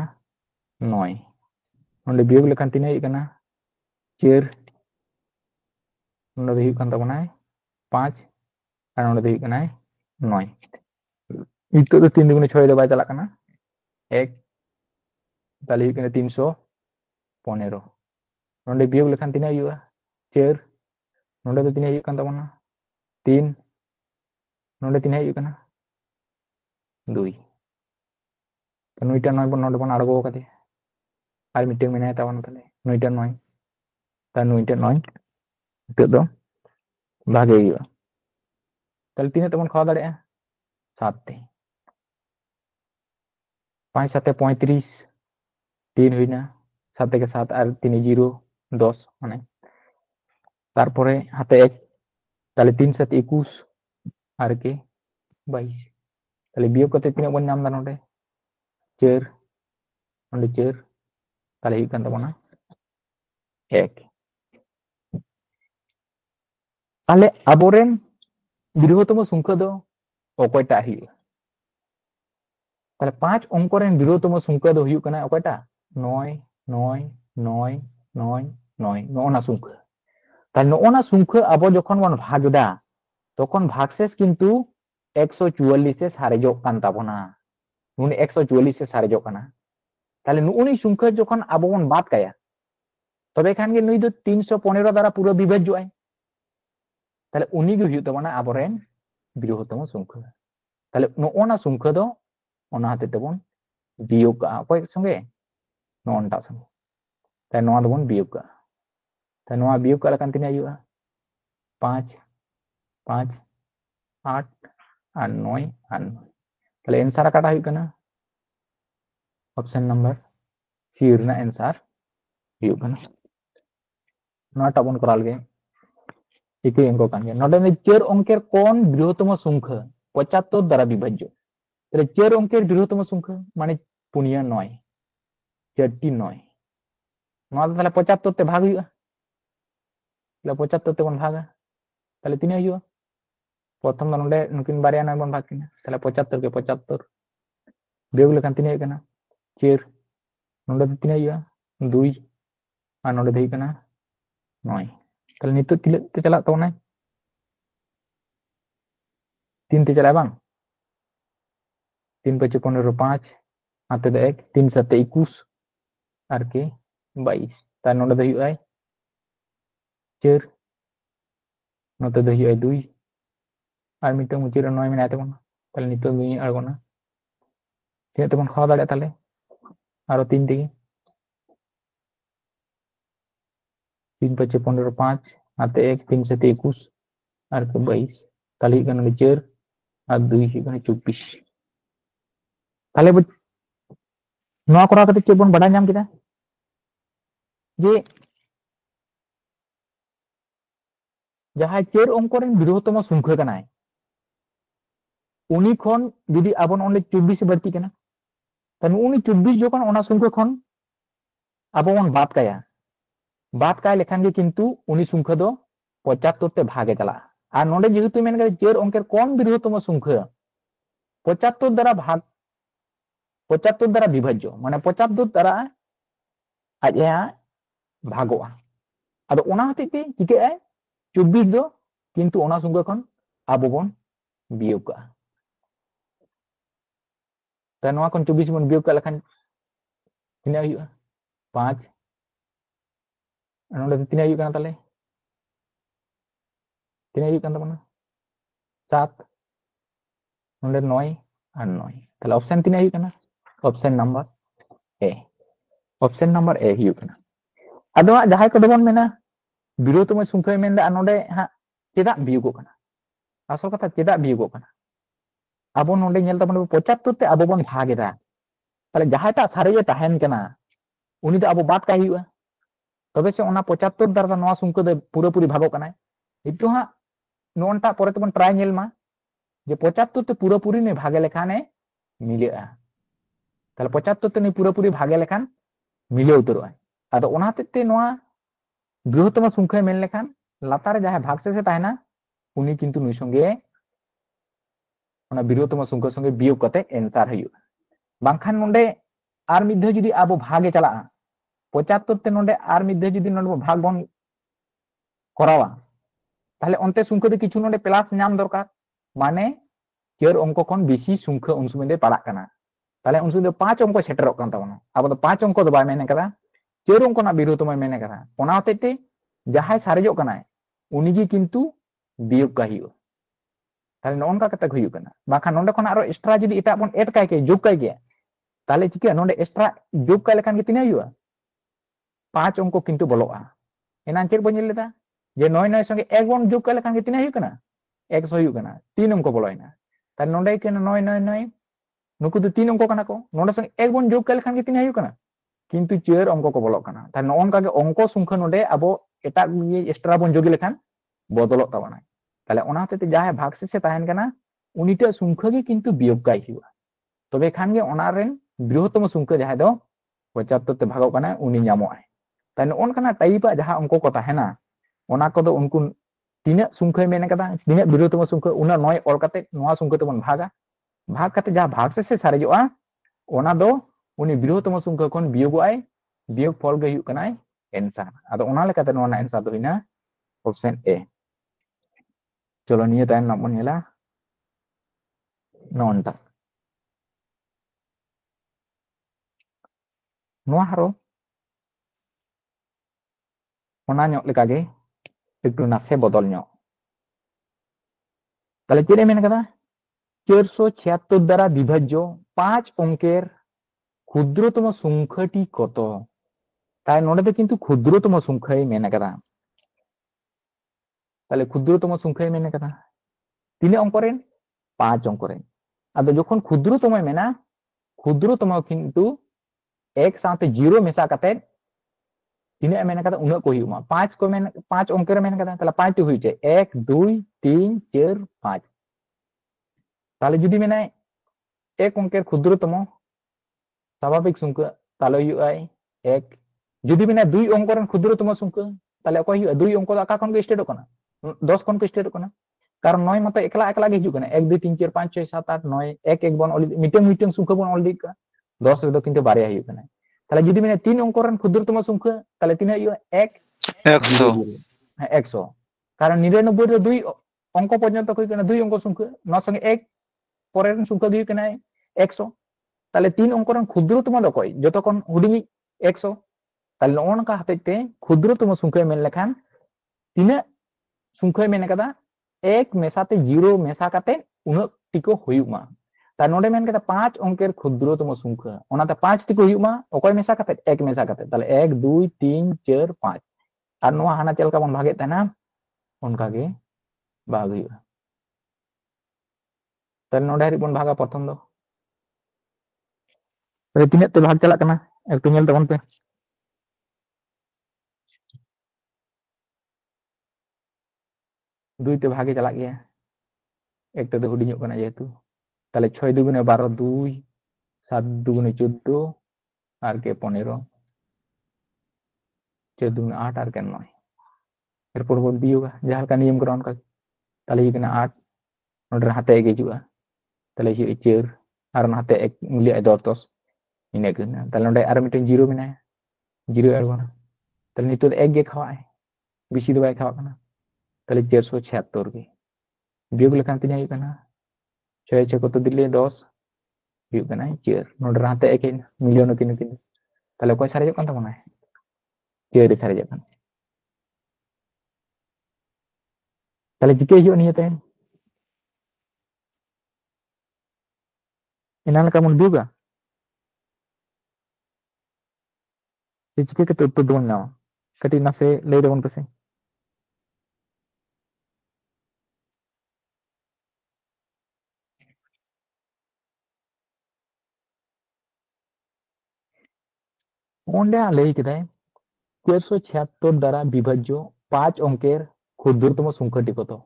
9 नोडे बियोग लेखान तिना हुई कना 4 नोडे हुई कन तबना 5 और नोडे हुई कना 9 इतो तो 3 दुगुने 6 दो बाय चला कना 1 ताले हुई कना 315 नोडे बियोग लेखान तिना हुआ 4 नोडे तो तिना हुई कन तबना 3 नोडे तिना हुई कना 2 तो 9 9 बन नोडे बन आड़गो कते আর মিটিং মেনে তাওন তাহলে 9টা 9 তা 9টা 9 তে দো ভাগে গিয়া তাহলে তিনে তেমন খাওয়া দাঁড়িয়ে 7 তে 5 7 35 3 হই না 7 থেকে 7 আর 3 0 10 মানে তারপরে হাতে 1 তাহলে 3 7 21 আর কে 22 তাহলে বিয়োগ করতে তিনে বন নাম দানোটে 4 মানে 4 তাহলে এই কান তবনা 1 তাহলে আবরেন বৃহত্তম সংখ্যা দো অকয়টা হুᱭᱩᱜᱼᱟ তাহলে 5 অঙ্করেন বৃহত্তম সংখ্যা দো হুᱭᱩᱜ কানা অকয়টা 9 9 9 9 9 নওনা সংখ্যা তাহলে নওনা সংখ্যা আবো যখন বন ভাগ দা তখন ভাগশেষ কিন্তু 144 এ সারেজক কান তাবনা নুন 144 এ সারেজক কানা তাহলে নুনি সংখ্যা যখন আবো বন বাদ কায়া তবে এখান গে নুই দো 315 দ্বারা পুরো বিভাজ্য হয় তাহলে উনি গে হুᱭᱩᱜ তাবনা আবরেন বৃহত্তম সংখ্যা তাহলে নওনা সংখ্যা দো ওনা হাতে তেবন বিয়োগ কয় সঙ্গে ননটা সঙ্গে তাই নোয়া দবন বিয়োগ তাই নোয়া বিয়োগ করা কান তিনা হুᱭᱩᱜᱼᱟ 5 5 8 আর 9 আর 9 তাহলে आंसर কাটা হুᱭᱩᱜ কানা ऑप्शन नंबर सी ᱨᱮᱱᱟᱜ आंसर হুᱭᱩᱜ কানা নোয়াটা বন করাল গে একই অঙ্ক কান গে নডে 4 অঙ্কের কোন বৃহত্তম সংখ্যা 75 দ্বারা বিভাজ্য তাহলে 4 অঙ্কের বৃহত্তম সংখ্যা মানে পুনিয়া 9 4টি 9 নয় তাহলে 75 তে ভাগ হইয়া তাহলে 75 তে বন ভাগা তাহলে তিনে হইয়া প্রথম ᱫᱚ ᱱᱚᱰᱮ ᱱᱩᱠᱤᱱ ᱵᱟᱨᱭᱟ 9 ᱵᱚᱱ ᱵᱷᱟᱜ ᱠᱤᱱᱟ তাহলে 75 কে 75 বিয়োগ লেখাᱱ তিনে হই ᱠᱟᱱᱟ 4 ᱱᱚᱰᱮ ᱫᱚ তিনে হইয়া 2 আর ᱱᱚᱰᱮ ᱫᱚ ᱦᱩᱭ ᱠᱟᱱᱟ 9 তাহলে নিত্য তিলে তে চালাত তাবᱚᱱᱟᱭ 3 তে চালায় বাং 3 5 15 5 হাতে দো 1 3 7 21 আর কে 22 তার নডে দো হইয়াই 4 নতে দো হইয়াই 2 আর মিটং মুচির 9 মেনায় তাবᱚᱱ তাহলে নিত্য 2 আড়গোনা তিনে তেবন খাওয়া দাঁড়ায় তাহলে আরো 3 থেকে 3 5 15 5 হাতে 1 3 7 21 আর কে 22 তাহলে এখানে 4 আর 2 এখানে 24 তাহলে নোয়া করা কাতে চে বন বাড়াই নাম কিনা যে যাহাই 4 অঙ্করেন বৃহত্তম সংখ্যা কানায় উনি খন যদি আবন অনে 24 বাড়তি কেনা তাহলে উনি 24 যখন ওনা সংখ্যা খন আবন বাদ কায়া বাদ কায় লেখান গে কিন্তু উনি সংখ্যা দো 75 তে ভাগে চালা আর নডে যেহেতু মেন করে 4 অঙ্কের কোন বৃহত্তম সংখ্যা 75 দ্বারা ভাগ 75 দ্বারা বিভাজ্য মানে 75 দ্বারা আজ ভাগোয়া আদো ওনা হতেতে চিকে 24 দো কিন্তু ওনা সংখ্যা খন আবো বন বিয়োগ কা তা নোয়া খন 24 বন বিয়োগ কা লেখান তিনা হইয়া 5 नोडे तीन हयु काना ताले तीन हयु कान ताबोना 7 नोडे 9 और 9 ताले ऑप्शन तीन हयु काना ऑप्शन नंबर ए हयु काना अदो जहाय को दोबन मेना बृहत्तम संख्या मेनदा नोडे हा चेदा बियोगो काना आसल कथा चेदा बियोगो काना आबो नोडे नेल ताबोन 75 ते आबो बन भागेदा ताले जहायटा सारेजे ताहेन काना उनी दो आबो बात का हयुआ तबे से ओना 75 द्वारा नवा संख्या दे पूरापूरी भागो कनाय इतु हा नोनटा परे तबन ट्राई नेल मा जे 75 ते पूरापूरी ने भागे लेखाने मिलेआ ताले 75 ते ने पूरापूरी भागे लेखान मिले उतरोय आदो ओना ते नवा बृहत्तम संख्या मेन लेखान लातारे जहां भाग से ताहेना उनी किंतु नुई संगे ओना बृहत्तम संख्या संगे बियोग कते एंसार हयु बांखान नोंडे आर मिद्धे जुदी आबो भागे चला 75 ते नोंडे आर मिद्धे जुदी नोंडे भाग बन करावा ताहले ओनते संख्या दे किछु नोंडे प्लस नाम दरकार माने 4 अंक खन बेसी संख्या उन समय दे पड़ा कना ताहले उन समय 5 अंक सेटरक कान ताबोना आबो 5 अंक दो बाय मेने कदा 4 अंक ना बृहत्तम मेने कदा ओना होतेते जहाय सारेजो कनाय उनी गी किंतु बियोग का हियो ताहले नोनका कते हुयु कना बाखा नोंडे खन आरो एक्स्ट्रा जुदी एटा बन एड काय के जोग काय के ताहले चिके नोंडे एक्स्ट्रा जोग काय लेखान गे तिना हुआ 5 अंक किंतु बलोआ एना चेक बन लेदा जे 9 9 संगे 1 बन जोग काय लेखान गे तिना हुयु कना 100 हुयु कना 3 अंक बलोयना ताहले नोंडे के 9 9 9 नुकु दो 3 अंक कना को नोंडे संगे 1 बन जोग काय लेखान गे तिना हुयु कना किंतु 4 अंक को बलो कना ताहले नोनका गे अंक संख्या नोंडे आबो एटा गे एक्स्ट्रा बन जोग लेखान बदलत ताबना ताहले ओना होते जहां भाग से ताहेन कना उनिटा संख्या गे किंतु बियोग काय हुआ तबे खान गे ओना रेन बृहत्तम संख्या जहां दो 75 ते भागो कना उनी नामो आय ताहले ओनकाना टाइप जहां अंक को ताहेना ओना को दो उनको तीना संख्या मेने कदा तीना बृहत्तम संख्या उना 9 और कते नोआ संख्या तेबन भागा भाग कते जहां भाग से सारेजोआ ओना दो उनी बृहत्तम संख्या खन बियोगो आय बियोग फल गे हुयु कनाय आंसर आदो ओना लेकाते नोना आंसर दो हिना ऑप्शन ए चलो निया तायम ना बन नेला नोनटा नोआ हारो ओना ᱧᱚᱜ ᱞᱮᱠᱟ ᱜᱮ একটু নাসে বদল ᱧᱚᱜ তাহলে কি মেনে কথা 476 দ্বারা বিভাজ্য 5 অঙ্কের ক্ষুদ্রতম সংখ্যাটি কত তাই নোডেতে কিন্তু ক্ষুদ্রতম সংখ্যাই মেনে কথা তাহলে ক্ষুদ্রতম সংখ্যাই মেনে কথা 3 অঙ্করেন 5 অঙ্করেন আদো যখন ক্ষুদ্রতম মেনা ক্ষুদ্রতম কিন্তু এক সাথে 0 মেশা কাতে तीना मेन कदा उना को हुमा 5 को मेन 5 अंक रे मेन कदा ताला 5 टी हुई छे 1 2 3 4 5 ताले जुदी मेनाय एक अंकेर क्षुद्रतम स्वाभाविक संख्या ताले हुई एक जुदी बिना दुई अंक क्षुद्रतम संख्या ताले अको हुई दुई अंक आका खन के स्टेट होकना 10 खन के स्टेट होकना कारण 9 मत एकला एकला गे हिजुकना 1 2 3 4 5 6 7 8 9 1 1 बन मीटिंग मीटिंग संख्या बन ऑलरेडी का 10 रे दो किंतु बारे हुकना ताले जुदी बिना तीन अंक क्षुद्रतम संख्या ताले तीन हुई 1 100 100 कारण 99 रे दुई अंक पर्यंत हुई दुई अंक संख्या 9 संगे 1 परेर संख्या गे हुकना 100 ताले तीन अंक क्षुद्रतम दो कोई जो तखन हुडिंगी 100 ताले नोनका हतेते क्षुद्रतम संख्या मेन लेखान तीना संख्या मेन कदा एक मेसाते जीरो मेसा काते उन टिको हुयुमा ता नोडे मेन कदा 5 अंकेर क्षुद्रतम संख्या ओनाते 5 टिको हुयुमा ओकय मेसा काते एक मेसा काते ताले 1 2 3 4 5 आर नोआ हाना चलका बन भागे ताना उनका गे भाग हुयुआ ताले नोडे हरि बन भागा प्रथम दो ताले तीने ते भाग चला कना एकटु नेल तबन पे दुई ते भागे चला गया एक तो हुडिंग होकना जेहेतु ताले 6 दुगुने 12 2 7 दुगुने 14 आर के 15 4 दुगुने 8 आर के 9 एरपर बोल दियोगा जहां का नियम करा उनका ताले ये कना 8 नोडे हाते गे जुआ ताले ये 4 आर हाते एक मिलिया 10 इने कना ताले नोडे आर मिटन जीरो मिना जीरो एरगोना ताले नितो एक गे खावा है बिसी दो बाय खावा कना ताले 476 के बियोग लेखान तिना हुई कना 6 6 को तो दिले 10 हुई कना 4 नोडे हाते एक मिलियन किन किन ताले कोई सारे जकन तमना 4 सारे जकन ताले जिके हुई नियते इनाल का मन बियोगा से जिके के तो दोन ना कटी ना से ले देवन पे से ओंडे लई किदाय 476 द्वारा विभाज्य 5 अंकेर क्षुद्रतम संख्या टिकतो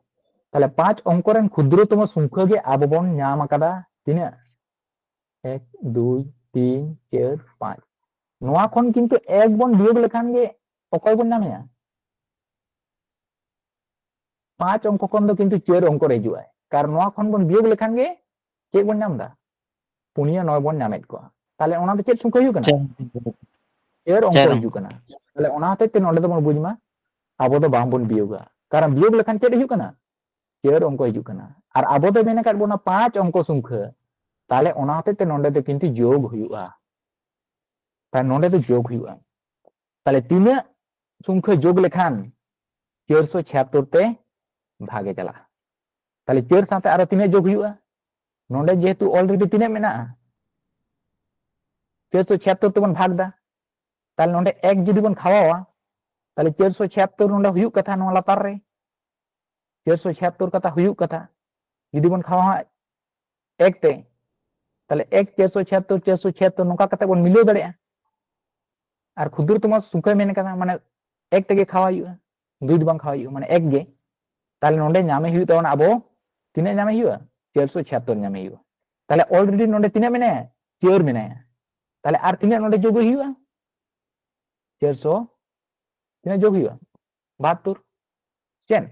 ताले 5 अंकरन क्षुद्रतम संख्या गे आबो बन नाम आकादा तिना 1 2 3 4 5 नोआ खन किंतु एक बन वियोग लेखान गे अकय बन नामया 5 अंक खन दो किंतु 4 अंक रे जुआय कारण नोआ खन बन वियोग लेखान गे के बन नामदा पुनिया 9 बन नामेत को ताले ओना दो चेत संख्या हुई कना 4 अंक हिजु कना ताले ओना हते ते नोडे दो बन बुझमा आबो दो बाम बन बियोगा कारण बियोग लेखान चेत हिजु कना 4 अंक हिजु कना आर आबो दो मेने काट बोना 5 अंक संख्या ताले ओना हते ते नोडे दो किंतु योग हुयुआ ताले नोडे दो योग हुयुआ ताले तीना संख्या योग लेखान 476 ते भागे चला ताले 4 साथे आरो तीना योग हुयुआ नोडे जेहेतु ऑलरेडी तीना मेना 476 ते बन भाग दा ताले नोडे एक जुदी बन खावावा ताले 476 नोडे हुयु कथा नो लातार रे 476 कथा हुयु कथा जुदी बन खावा एक ते ताले एक 476 नोका कते बन मिलो दड़िया आर क्षुद्रतम संख्या मेने कना माने एक तेगे खावा हुयु दुई दो बन खावा हुयु माने एक गे ताले नोडे नामे हुयु तवन आबो तिने नामे हुयु 476 नामे हुयु ताले ऑलरेडी नोडे तिने मेने 4 मेने ताले आर तिने नोडे जोग हुयु 400 तिना जोग हुआ 72 चेन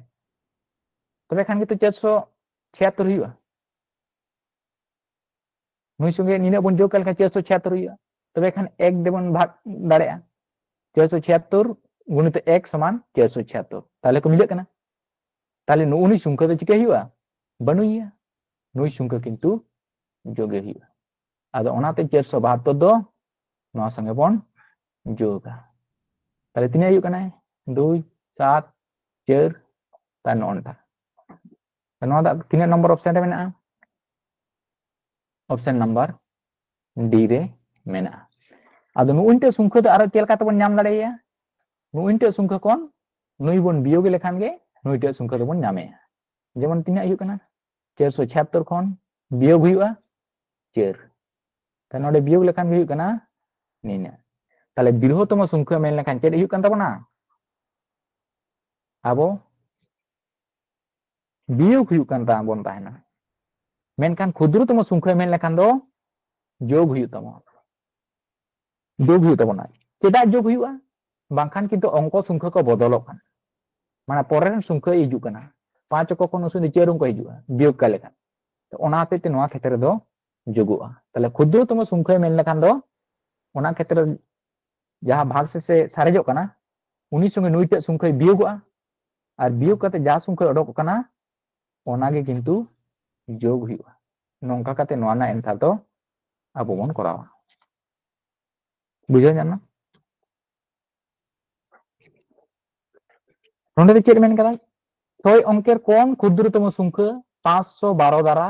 तबे खान के तो 476 हुआ नुई संगे निना बन जोग कल 476 हुआ तबे खान एक देबन भाग दाड़े 476 गुणित 1 समान 476 ताले को मिले कना ताले नुई संख्या तो चिके हुआ बनुइया नुई संख्या किंतु जोगे हुआ आदो ओनाते 472 दो नोआ संगे बन जोगा ताले तिना हुई कना 2 7 4 ता नोनटा नोआ दा तिना नंबर ऑप्शन रे मेना ऑप्शन नंबर डी रे मेना आदो नुइनटे संख्या तो आरो चेलका तबन नाम दाड़ेया नुइनटे संख्या कोन नुई बन बियोग लेखान गे नुइटे संख्या तबन नामे जेमन तिना हुई कना 476 कोन बियोग हुआ 4 ता नोडे बियोग लेखान हुई कना निना ताले बृहत्तम संख्या मेन लेखान चेद हुई कन तबना आबो बियोग हुई कन ता बन ताहेना मेनखान क्षुद्रतम संख्या मेन लेखान दो ᱡᱳᱜ ᱦᱩᱭᱩᱜ ᱛᱟᱢᱟ ᱡᱳᱜ ᱦᱩᱭᱩᱜ ᱛᱟᱵᱚᱱᱟ ᱪᱮᱫᱟᱜ ᱡᱳᱜ ᱦᱩᱭᱩᱜᱼᱟ ᱵᱟᱝᱠᱷᱟᱱ ᱠᱤᱱᱛᱩ অঙ্ক সংখ্যা ᱠᱚ ᱵᱚᱫᱚᱞᱚᱜ ᱠᱟᱱᱟ মানে পরের সংখ্যা ᱦᱤᱡᱩᱜ ᱠᱟᱱᱟ 5 অঙ্ক কোন সময় 4 অঙ্ক হিজুᱜᱼᱟ বিয়োগ কা লেᱠᱷᱟᱱ তো ᱚᱱᱟ ᱦᱚᱛᱮᱡ ᱛᱮ ᱱᱚᱣᱟ ᱠᱷᱮᱛᱨᱮ ᱫᱚ ᱡᱳᱜᱚᱜᱼᱟ ᱛᱟᱦᱞᱮ ক্ষুদ্রতম সংখ্যা মেন লেᱠᱷᱟᱱ ᱫᱚ ᱚᱱᱟ ᱠᱷᱮᱛᱨᱮ ᱡᱟᱦᱟᱸ ᱵᱷᱟᱜ শেষে সারেᱡᱚᱜ ᱠᱟᱱᱟ উনি সঙ্গে নুইᱴᱟᱜ সংখ্যা বিয়োগᱚᱜᱼᱟ আর বিয়োগ কাতে যা সংখ্যা অᱰᱚᱠᱚᱜ ᱠᱟᱱᱟ ᱚᱱᱟᱜᱮ কিন্তু যোগ ᱦᱩᱭᱩᱜᱼᱟ ᱱᱚᱝᱠᱟ ᱠᱟᱛᱮ ᱱᱚᱣᱟ ᱨᱮᱱᱟᱜ এনসার ᱫᱚ ᱟᱵᱚ ᱵᱚᱱ ᱠᱚᱨᱟᱣᱟ বুঝাᱣ ᱧᱟᱢ ᱱᱟ নন্ডে ᱫᱚ ᱪᱮᱫ ᱢᱮᱱ ᱠᱟᱫᱟ 6 অঙ্কের কোন ক্ষুদ্রতম সংখ্যা 512 দ্বারা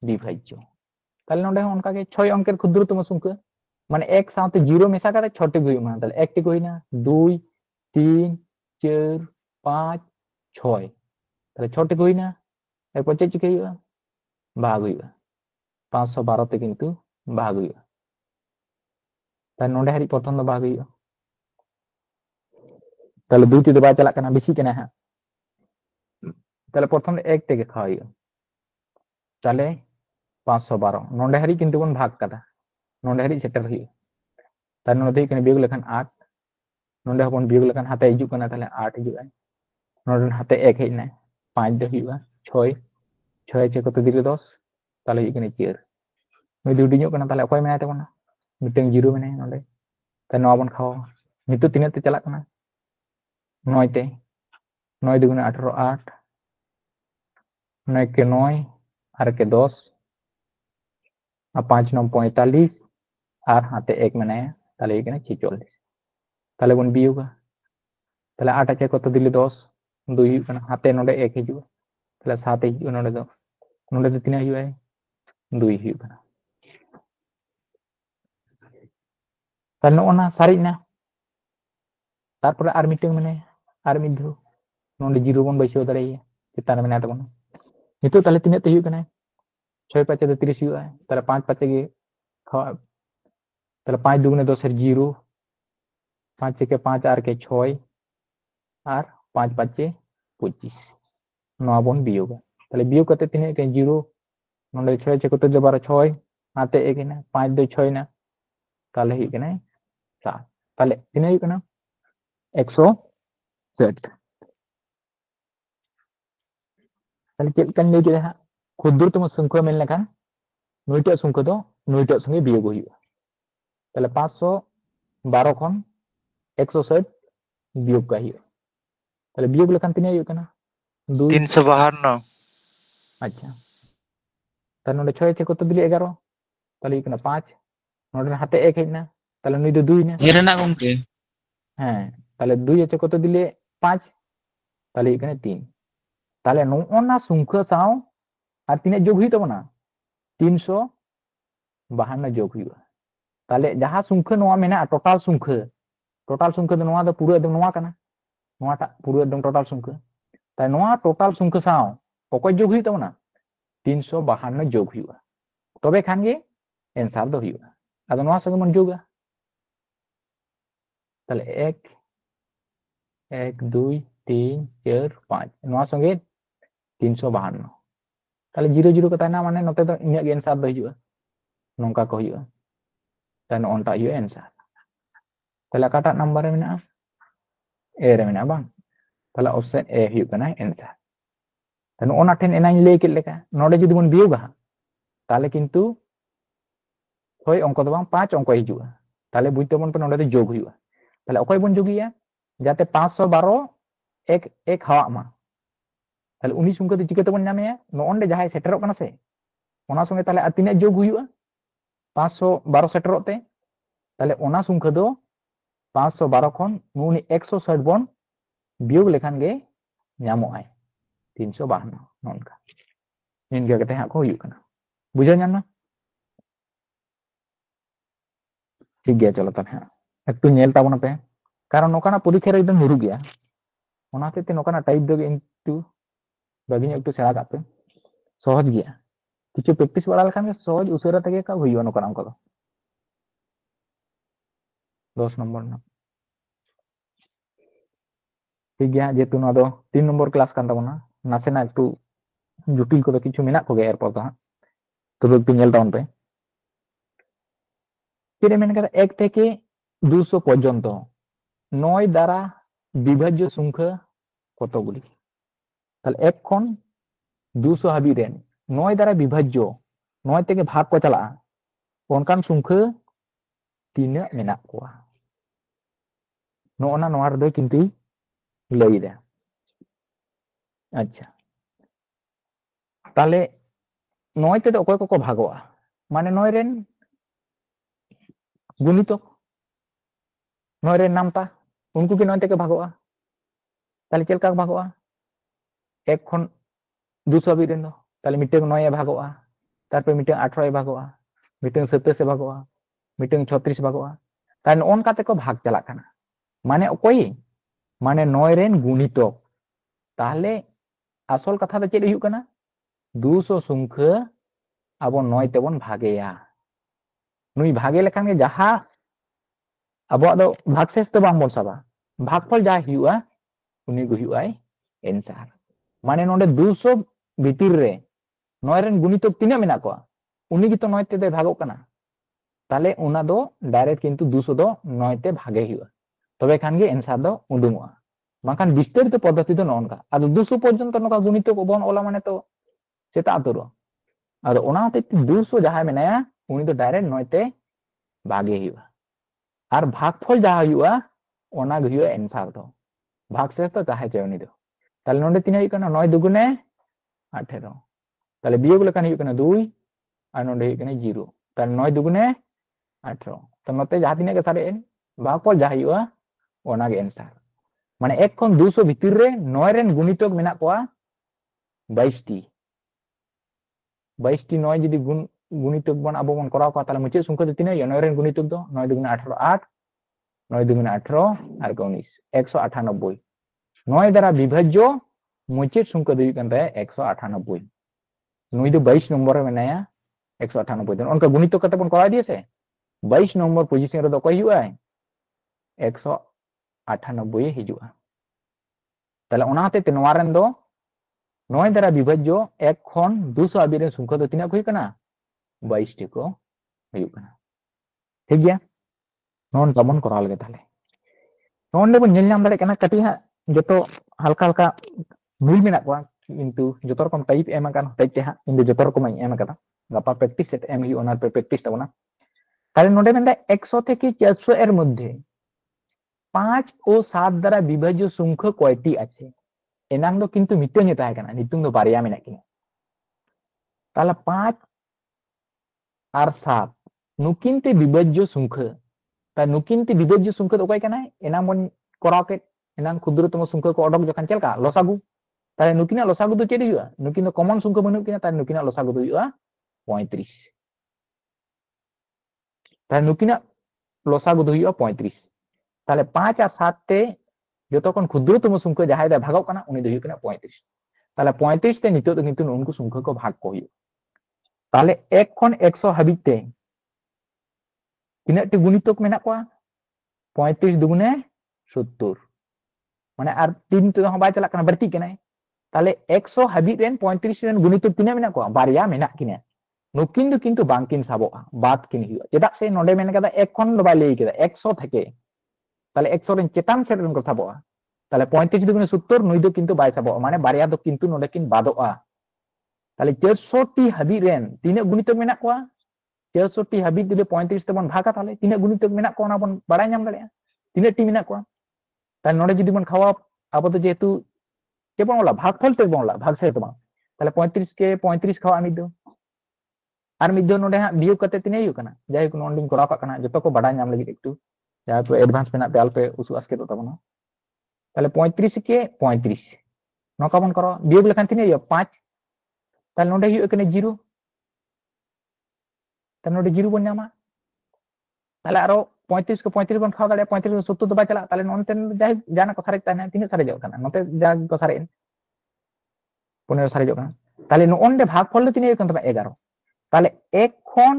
বিভাজ্য তাহলে নন্ডে হon অনকা গে 6 অঙ্কের ক্ষুদ্রতম সংখ্যা মানে এক সাথে জিরো মেশা কাতে 6 টি হইমা তাহলে একটি কইনা 2 3 4 5 6 তাহলে 6 টি কইনা এরপর চেক চিকে হইবা ভাগ হইবা 512 তে কিন্তু ভাগ হইবা তাহলে নন্ডে হারি প্রথম দো ভাগ হইবা তাহলে দুইটি তো বাই চালাক কানা বেশি কেনা হ্যাঁ তাহলে প্রথম এক থেকে খাওয়া হইবা তাহলে 512 নন্ডে হারি কিন্তু বন ভাগ কাটা নন্ডে হারি সেটার হইবা তাহলে নন্ডে কেন বিয়োগ লেখান 8 নন্ডে হবন বিয়োগ লেখান হাতে হিজুক কানা তাহলে 8 হিজুক নন্ডে হাতে 1 হেই না 5 দে হইবা 6 6 चे কত দিলে 10 তাহলে এখানে 4 নই দুটি ñok কানা তাহলে অকয় মেনায় তাবনা মিটেং জিরো মেনায় নন্ডে তাহলে নয়া বন খাওয়া নিতু তিনাতে চালাক কানা 9 তে 9 দুগুণে 18 8 9 के 9 আর के 10 আর 5 9 45 আর হাতে 1 মেনায় তাহলে এখানে 46 তাহলে বন বিয়োগা তাহলে 8 আছে কত দিলে 10 2 হিজুক কানা হাতে নন্ডে 1 হিজুক তাহলে 7 হিজুক নন্ডে তো 3 হিজুক 2 হিজুক কানা তাহলে নona সারিজ না তারপরে আর মিটিং মানে আর মিধু নন্ডে জিরো বন বৈশাও দাঁড়াইয়া চিতান মেনা তাবনা নিতু তাহলে তিনে তে হিজুক কানা 6 5 তে 30 হিজুক তাহলে 5 5 के খাওয়া তাহলে 5 দুগুণে 10 এর 0 5 के 5 আর के 6 আর 5 5 के 25 নয়া বন বিয়োগ তাহলে বিয়োগ করতে তিনে के 0 নন্ডে 6 चे কত যে 12 6 হাতে 1 না 5 2 6 না তাহলে হিজুক কানা 7 তাহলে তিনে হিজুক কানা 160 তাহলে চেক কান লই কেদা ক্ষুদ্রতম সংখ্যা মেন লেখান নয়টা সংখ্যা তো নয়টার সঙ্গে বিয়োগ হইবা তাহলে 512 খন 160 বিয়োগ কা হইবা তাহলে বিয়োগ লেখান তিনে হইব কানা 2 352 আচ্ছা তাহলে নডে 6 তে কত দিলে 11 তাহলে হইব কানা 5 নডে হাতে 1 হেনা তাহলে নই দো 2 না এরেনা গমকে হ্যাঁ তাহলে 2 আছে কত দিলে 5 তাহলে হইব কানা 3 তাহলে নona সংখ্যা সাও আর তিনে যোগ হই তবনা 352 যোগ হইবা তাহলে যাহা সংখ্যা নোয়া মেনা টোটাল সংখ্যা do নোয়া do পুরো একদম নোয়া কানা নোয়াটা পুরো একদম টোটাল সংখ্যা তাই নোয়া টোটাল সংখ্যা সাও অকয় যোগ হই তবনা 352 যোগ হইবা তবে খান গে এনসার do হইবা আদো নোয়া সঙ্গে মন যোগা তাহলে 1 1 2 3 4 5 নোয়া সঙ্গে 352 তাহলে 0 0 কথা না মানে নতে তো ইনিয়া গে এনসার do হইবা নংকা ko হইবা তাই ননটা হইবা এনসার তাহলে কাটা নাম্বার এ মেনা এ রে মেনা বাং তাহলে অপশন এ হইব কানা এনসার তাহলে ওনা ঠেন এনাই লেই কেট লেকা নডে যদি বন বিয়োগা তাহলে কিন্তু 6 অঙ্ক তো বাং 5 অঙ্ক হিজুয়া তাহলে বুঝতে বন নডে তো যোগ হইবা তাহলে অকয় বন যোগিয়া যাতে 512 এক এক হাওয়া মা তাহলে 19 সংখ্যা তো চিকে তো বন নামেয়া নন্ডে যাহাই সেটেরক কানা সে ওনা সঙ্গে তাহলে আর তিনে যোগ হইবা 512 সেটেরক তে তাহলে ওনা সংখ্যা do 512 খন নুনি 160 বন বিয়োগ লেখান গে ñamo ay 352 nonka নিনগে কতে হা কো হইউ কানা বুঝা ñam না ঠিক গিয়া চলো তাহলে হ্যাঁ একটু ñel তাবনা পে কারণ নকানা পরীক্ষা রে একদম নুরু গিয়া ওনাতে তে নকানা টাইপ দো একটু বাগিন একটু সেরা কাপে সহজ গিয়া কিছু প্র্যাকটিস বাড়া লেখান গে সহজ উসেরা থেকে কা হইবা নকানা অঙ্ক 10 নম্বর না ঠিক গিয়া যেহেতু না দো 3 নম্বর ক্লাস কান তাবনা নাসে না একটু জটিল করে কিছু মেনা কগে এরপর তো তবে একটু ñel তাবন পে चेदे मेन कदा 1 থেকে 200 পর্যন্ত 9 দ্বারা বিভাজ্য সংখ্যা কতগুলি? তাহলে 1 খন 200 হাবি রেন 9 দ্বারা বিভাজ্য 9 থেকে ভাগ ko চালা'a onkan সংখ্যা ᱛᱤᱱᱟᱹᱜ ᱢᱮᱱᱟᱜ ᱠᱚᱣᱟ? ᱱᱚᱜᱼᱚᱱᱟ ᱱᱚᱣᱟ ᱨᱮᱫᱚ ᱠᱤᱱᱛᱩ ᱞᱟᱹᱭᱫᱟ। ᱟᱪᱪᱷᱟ তাহলে 9 তেদᱚ ᱚᱠᱚᱭ ᱠᱚᱠᱚ ᱵᱷᱟᱜᱚᱜᱼᱟ? মানে 9 রেন গুণিতক 9 রেন নামতা उनको কি 9 থেকে ভাগᱚᱜᱼᱟ? তাহলে ᱪᱮᱫ ᱞᱮᱠᱟ ভাগᱚᱜᱼᱟ? 1 ᱠᱷᱚᱱ 200 হাবি রেন ᱫᱚ তাহলে মিᱴং 9 এ ভাগᱚᱜᱼᱟ, তারপর মিটং 18 এ ভাগᱚᱜᱼᱟ, মিটং 27 এ ভাগᱚᱜᱼᱟ, মিটং 36 ভাগᱚᱜᱼᱟ। তাহলে ᱚᱱᱠᱟ ᱛᱮᱠᱚ ভাগ চালাক ᱠᱟᱱᱟ। মানে অকᱚᱭ মানে 9 রেন গুণিতক। তাহলে আসল কথা ᱫᱚ ᱪᱮᱫ ᱦᱩᱭᱩᱜ ᱠᱟᱱᱟ? 200 সংখ্যা ᱟᱵᱚ 9 তেবন ভাগেয়া। নুই ভাগে লেখান গে যাহা ᱟᱵᱚᱣᱟᱜ ᱫᱚ ভাগশেষ ᱫᱚ ᱵᱟᱝ ᱵᱚᱱ ᱥᱟᱵᱟ। ভাগফল যা ᱦᱩᱭᱩᱜᱼᱟ উনি ᱜᱮ ᱦᱩᱭᱩᱜᱼᱟᱭ এনসার। মানে ᱱᱚᱰᱮ 200 ᱵᱷᱤᱛᱤᱨ ᱨᱮ 9 রেন গুণিতক ᱛᱤᱱᱟᱹᱜ ᱢᱮᱱᱟᱜ ᱠᱚᱣᱟ? উনি ᱜᱮᱛᱚ 9 ᱛᱮᱫᱚ ᱵᱷᱟᱜᱚᱜ ᱠᱟᱱᱟ। তাহলে ওনা ᱫᱚ ডাইরেক্ট কিন্তু 200 ᱫᱚ 9 তে ভাগে ᱦᱩᱭᱩᱜᱼᱟ। তবে খান গে এনসার ᱫᱚ উডুᱝᱚᱜᱼᱟ। ᱵᱟᱝᱠᱷᱟᱱ ᱵᱤᱥᱛᱟরিত পদ্ধতি ᱫᱚ ᱱᱚᱝᱠᱟ। ᱟᱫᱚ 200 পর্যন্ত নকা গুণিতক ᱵᱚᱱ ᱚᱞᱟ মানে তো সেটা আতরো। ᱟᱫᱚ ᱚᱱᱟ ᱦᱚᱛᱮᱡ ᱛᱮ 200 ᱡᱟᱦᱟᱸᱭ ᱢᱮᱱᱟᱭᱟ উনি ᱫᱚ ডাইরেক্ট 9 তে ভাগে ᱦᱩᱭᱩᱜᱼᱟ। আর ভাগফল যাহা ᱦᱩᱭᱩᱜᱼᱟ ᱚᱱᱟ ᱜᱮ ᱦᱩᱭᱩᱜᱼᱟ ᱮᱱসার ᱫᱚ। ভাগশেষ ᱫᱚ ᱡᱟᱦᱟᱸ ᱪᱮ উনি ᱫᱚ। তাহলে নন্ডে তিনা ᱦᱩᱭᱩᱜ ᱠᱟᱱᱟ 9 দুগুণে 18। তাহলে বিয়োগ লেখান ᱦᱩᱭᱩᱜ ᱠᱟᱱᱟ 2 আর নন্ডে ᱦᱩᱭᱩᱜ ᱠᱟᱱᱟ 0। তাহলে 9 দুগুণে 18। তো নতে যাহা তিনা গে সারে ভাগফল যাহা ᱦᱩᱭᱩᱜᱼᱟ ᱚᱱᱟ ᱜᱮ এনসার। মানে 1 ᱠᱷᱚᱱ 200 ভিতর রে 9 রেন গুণিতক মেনা কোয়া 22 টি। 22 টি 9 যদি গুণিতক বন আবো বন করাও কোয়া তাহলে মুচে সংখ্যা ᱫᱚ ᱛᱤᱱᱟᱹᱜ ᱦᱩᱭᱩᱜᱼᱟ? 9 রেন গুণিতক ᱫᱚ 9 দুগুণে 18 8, 9 দুগুণে 18 আর 19 198। 9 দ্বারা বিভাজ্য মুচে সংখ্যা ᱫᱚ ᱦᱩᱭᱩᱜ ᱠᱟᱱ ᱛᱟᱭᱟ 198। নুই ᱫᱚ 22 নম্বর রে মেনায়া 198 ᱫᱚ ᱚᱱᱠᱟ গুণিতক ᱠᱟᱛᱮ ᱵᱚᱱ ᱠᱚᱨᱟᱣ ᱫᱤᱭᱟ ᱥᱮ 22 নম্বর পজিশন ᱨᱮ ᱫᱚ ᱚᱠᱚᱭ ᱦᱩᱭᱩᱜᱼᱟ? 198 হিজুᱜᱼᱟ। তাহলে ওনা হতে তে নোয়া রেন ᱫᱚ 9 দ্বারা বিভাজ্য 1 ᱠᱷᱚᱱ 200 হাবি রেন সংখ্যা ᱫᱚ ᱛᱤᱱᱟᱹᱜ ᱦᱩᱭ ᱠᱟᱱᱟ? 22 টি ᱠᱚ ᱦᱩᱭᱩᱜ ᱠᱟᱱᱟ। ᱴᱷᱤᱠ ᱜᱮᱭᱟ ᱱᱚᱱ ᱛᱟᱵᱚᱱ ᱠᱚᱨᱟᱣ ᱞᱮᱜᱮ ᱛᱟᱦᱞᱮ। ᱱᱚᱸᱰᱮ ᱵᱚᱱ ᱧᱮᱞ ᱧᱟᱢ ᱫᱟᱲᱮᱭᱟᱜ ᱠᱟᱱᱟ ᱠᱟᱹᱴᱤᱡ ᱦᱟᱸᱜ ᱡᱚᱛᱚ ᱦᱟᱞᱠᱟ ᱦᱟᱞᱠᱟ ᱵᱷᱩᱞ ᱢᱮᱱᱟᱜ ᱠᱚᱣᱟ কিন্তু ᱡᱚᱛᱚ ᱨᱚᱠᱚᱢ ᱴᱟইᱯ ᱮᱢ ᱟᱠᱟᱱ ᱦᱚᱛᱮᱡ ᱛᱮ ᱦᱟᱸᱜ ᱤᱧ ᱫᱚ ᱡᱚᱛᱚ ᱨᱚᱠᱚᱢᱟᱧ ᱮᱢ ᱟᱠᱟᱫᱟ। গাপা প্র্যাকটিস সেট এম হুᱭᱩᱜᱼᱟ ᱚᱱᱟ ᱯᱮ প্র্যাকটিস তাবনা। তাহলে নোডে মেনদা 100 থেকে 400 এর মধ্যে 5 ও 7 দ্বারা বিভাজ্য সংখ্যা কয়টি আছে? এনাং দো কিন্তু মিটং এ তাহে কানা নিতুং দো বারিয়া মেনা কিনা। তাহলে 5 আর 7 নুকিনতে বিভাজ্য সংখ্যা। তা নুকিনতে বিভাজ্য সংখ্যা দো কয় কানা? এনাং বন করাও কে এনাং ক্ষুদ্রতম সংখ্যা को অডক যখন চেলকা লসাগু। তাহলে নুকিনা লসাগু দো চেদ হুᱭᱩᱜᱼᱟ? নুকিন দো কমন সংখ্যা বানু কিনা তাহলে নুকিনা লসাগু দো হুᱭᱩᱜᱼᱟ 35। তাহলে নুকিনা লসাগু দো হুᱭᱩᱜᱼᱟ 35। তাহলে 5 আর 7 তে যতক্ষণ ক্ষুদ্রতম সংখ্যা যাহাই দা ভাগক কানা উনি দো হুᱭᱩᱜ কানা 35। তাহলে 35 তে নিতো তো কিন্তু উনকু সংখ্যা को ভাগ को হুᱭᱩᱜᱼᱟ। তাহলে 1 ᱠᱷᱚᱱ 100 হাবিᱡ তে তিনাটি গুণিতক মেনা কোয়া? 35 দুগুণে 70। মানে আর 3 তে হো বাই চালাক কানা বাড়তি কানাই। তাহলে 100 হাবিজ রেন 35 রেন গুণিতক তিনা মেনা কোয়া? বারিয়া মেনা কিনা। নুকিন দো কিন্তু বাংকিন সাবোआ বাদ কিন হুᱭᱩᱜᱼᱟ। চেদাক সে নডে মেনা কাদা 1 ᱠᱷᱚᱱ ᱫᱚ ᱵᱟᱭ ᱞᱟᱹᱭ ᱠᱮᱫᱟ 100 থেকে। তাহলে 100 রেন চেতান সেট রেন ᱠᱚ সাবোआ। তাহলে 35 দুগুণে 70 নুই দো কিন্তু বাই সাবোआ মানে বারিয়া দো কিন্তু নডে কিন বাদोआ। তাহলে 64টি হাবিজ রেন তিনা গুণিতক মেনা কোয়া? 64টি হাবিজ যদি 35 তেবন ভাগা তাহলে তিনা গুণিতক মেনা কোয়া না বন বাড়াই ñam দাড়েয়া তিনা টি মেনা কোয়া। তাহলে নডে যদি বন খাওয়া আবো তো যেহেতু কেবল বলা ভাগফল তে বলা ভাগশেষ তো তাহলে 35 কে 35 খাওয়া আমি দো আর মিদ নডে হা বিয়োগ কাতে তিনা হুᱭᱩᱜ ᱠᱟᱱᱟ যাই কোন অন্ডিং করা কা কানা যত को বাড়াই ñam লাগি একটু যাই তো অ্যাডভান্স মেনা তে আলপে উসু আজকে তো তাবনা। তাহলে 35 কে 35 নকা বন করো বিয়োগ লেখান তিনা হুᱭᱩᱜᱼᱟ 5। তাহলে নডে হুᱭᱩᱜ ᱠᱟᱱᱟ 0। তাহলে নডে 0 বন ñama। তাহলে আরো 35 को 35 বন খাওয়া দাঁড়িয়ে 35 को 70 তো বাই চালা তাহলে ননতে যাই জানা को সারে তাহলে তিনা সারে যাও কানা নতে যা को সারে 15 সারে যাও কানা। তাহলে নন্ডে ভাগফল তিনা হুᱭᱩᱜ কানা 11। তাহলে 1 ᱠᱷᱚᱱ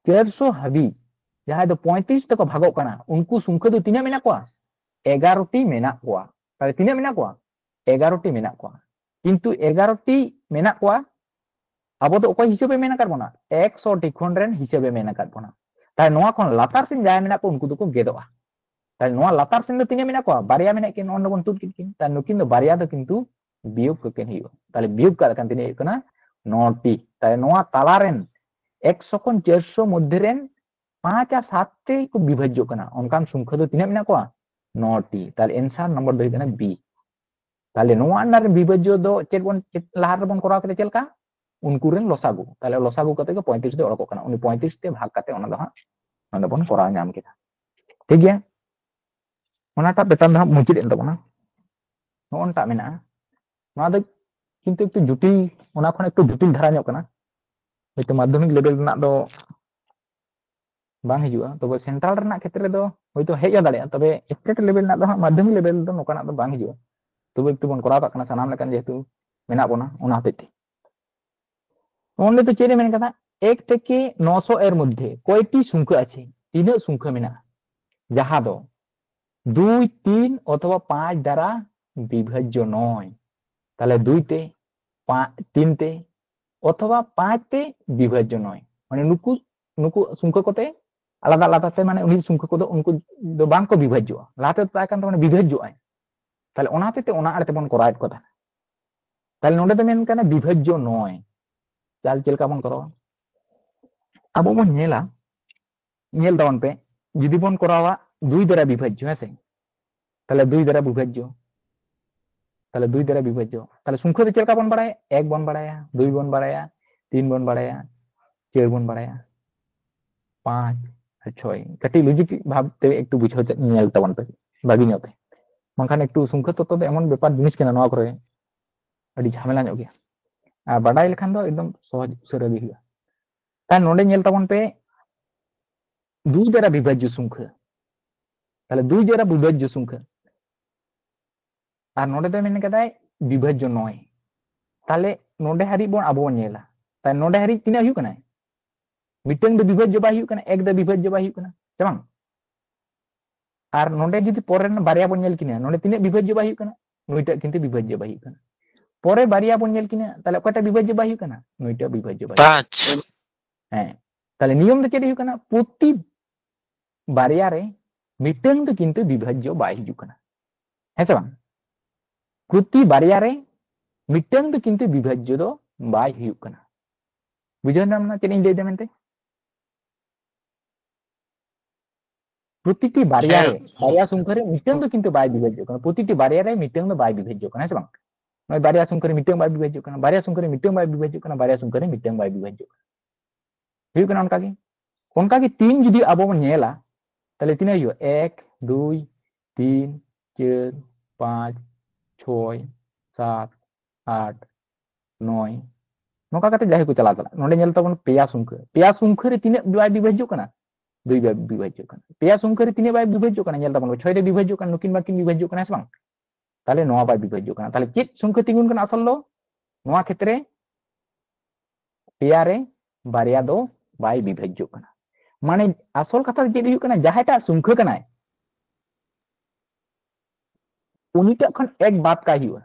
400 হাবিজ যাহাই দো 35 তক ভাগক কানা উনকু সংখ্যা দো তিনা মেনা কোয়া? 11টি মেনা কোয়া। তাহলে তিনা মেনা কোয়া? 11টি মেনা কোয়া। কিন্তু 11টি মেনা কোয়া আবো তো অকয় হিসেবে মেনা কাটবো না 100টি খন রেন হিসেবে মেনা কাটবো না। তাই নোয়া কোন লাতার সেন যায় মেনা ko unku doko gedoa তাই নোয়া লাতার Sen do tinya mena ko baria mena kin on bon tut kin তাই nukin do baria do কিন্তু বিয়োগ ko ken hiyo তাহলে বিয়োগ kar kan তিনি kana 9টি তাই নোয়া তালারেন 100 kon 400 মধ্যে রেন 5 আর 7 তে ko বিভাজ্য kana onkan সংখ্যা do tinya mena ko 9টি তাহলে answer number do kana b তাহলে নোয়া আন্ডার বিভাজ্য do chet bon lahar rebon koraw kete chelka unku ren losagu তাহলে losagu kate ko 35 te orokok kana uni 35 te bhag kate ona do ha onda bon koraw nyam kita ঠিক গিয়া ওনাটা বেতন ধাপ মুচিত N তাবনা নটা মেনা নয়া দো কিন্তু একটু জটিল ওনা খন একটু জটিল ধারা ñok kana হয়তো মাধ্যমিক লেভেল রনা দো bang hijua তবে সেন্ট্রাল রনা ক্ষেত্রে দো হয়তো হেজ দাঁড়িয়া তবে স্টেট লেভেল না দো মাধ্যমিক লেভেল দো নকানা দো bang hijua তবে একটু বন করা কানা সানাম লেকান যেহেতু মেনা বনা ওনা হতেতে ওনলে তো চেনে মেন কথা 1 থেকে 900 এর মধ্যে কয়টি সংখ্যা আছে তিন সংখ্যা মেনা যাহা দো 2 3 অথবা 5 দ্বারা বিভাজ্য নয় তাহলে 2 তে 3 তে অথবা 5 তে বিভাজ্য নয় মানে নুকু নুকু সংখ্যা কোতে আলাদা আলাদা তে মানে উনি সংখ্যা কোতে উনকু do bang ko বিভাজ্য লাতে প্রায় কান মানে বিভাজ্য আই তাহলে ওনাতে তে ওনা আরতে বন করাইট কথা তাহলে নোডে তো মেন কানা বিভাজ্য নয় চাল চেলকা বন করো আবো বন নেলা নেল দাওন পে যদি বন করাওয়া 2 দ্বারা বিভাজ্য আছে তাহলে 2 দ্বারা বিভাজ্য তাহলে 2 দ্বারা বিভাজ্য তাহলে সংখ্যা তো চেলকা বন বাড়ায় 1 বন বাড়ায়া 2 বন বাড়ায়া 3 বন বাড়ায়া 4 বন বাড়ায়া 5 আর 6 কাটি লজিক ভাবতে একটু বুঝাও নেল তাবন পে বাগি ñope মানখান একটু সংখ্যা তত্ত্ব দো এমন ব্যাপার জিনিস কেনা নয়া করে আদি ঝামেলা ñok গিয়া আর বাড়াই লেখান দো একদম সহজ উসারা গি হুয়া তাই নোডে নেল তাবন পে 2 দ্বারা বিভাজ্য সংখ্যা তাহলে 2 দ্বারা বিভাজ্য সংখ্যা আর নোডে তো মেনে কাদায় বিভাজ্য নয় তাহলে নোডে হারি বন আবো নেলা তাই নোডে হারি তিনা হুই কানা মিটং do বিভাজ্য বাই হুই কানা এক do বিভাজ্য বাই হুই কানা চাবাং আর নোডে যদি পরের বারিয়া বন নেল কিনা নোডে তিনে বিভাজ্য বাই হুই কানা নয়টা কিন্তু বিভাজ্য বাই হুই কানা পরে বারিয়া বন নেল কিনা তাহলে কয়টা বিভাজ্য বাই হুই কানা নয়টা বিভাজ্য বাই 5 হ্যাঁ তাহলে নিয়ম তো চেদি হুই কানা প্রতি বারিয়া রে মিটং do কিন্তু বিভাজ্য বাই হুই কানা হ্যাঁ চাবাং প্রতি বারিয়া রে মিটং do কিন্তু বিভাজ্য do বাই হুই কানা বুঝান না চেনি লই দেমেনতে প্রতিটি বারিয়ারে বারিয়া সংখ্যারে মিটং do কিন্তু বাই বিভাজ্য কানা প্রতিটি বারিয়ারে মিটং do বাই বিভাজ্য কানা হ্যাঁ চাবাং নয় বারিয়া সংখ্যারে মিটং বাই বিভাজ্য কানা বারিয়া সংখ্যারে মিটং বাই বিভাজ্য কানা বারিয়া সংখ্যারে মিটং বাই বিভাজ্য হুই কানা অনকা কি 3 যদি আবো বন নেলা তাহলে তিনা হুই 1 2 3 4 5 6 7 8 9 noka kate jahi ko chala chala nonde nyel tabon peya sungkha re tine bai bibhajjo kana 2 bai bibhajjo kana peya sungkha re tine bai bibhajjo kana nyel tabon 6 re bibhajjo kana nukin makin bibhajjo kana sebang তাহলে 9 bai bibhajjo kana তাহলে চেত সংখ্যা তিগুন kana আসল lo noa khetre peya re baria do bai bibhajjo kana মানে আসল কথা যে হুই kana যাহাটা সংখ্যা kana উনিটা খন এক বাদ কা হিউয়া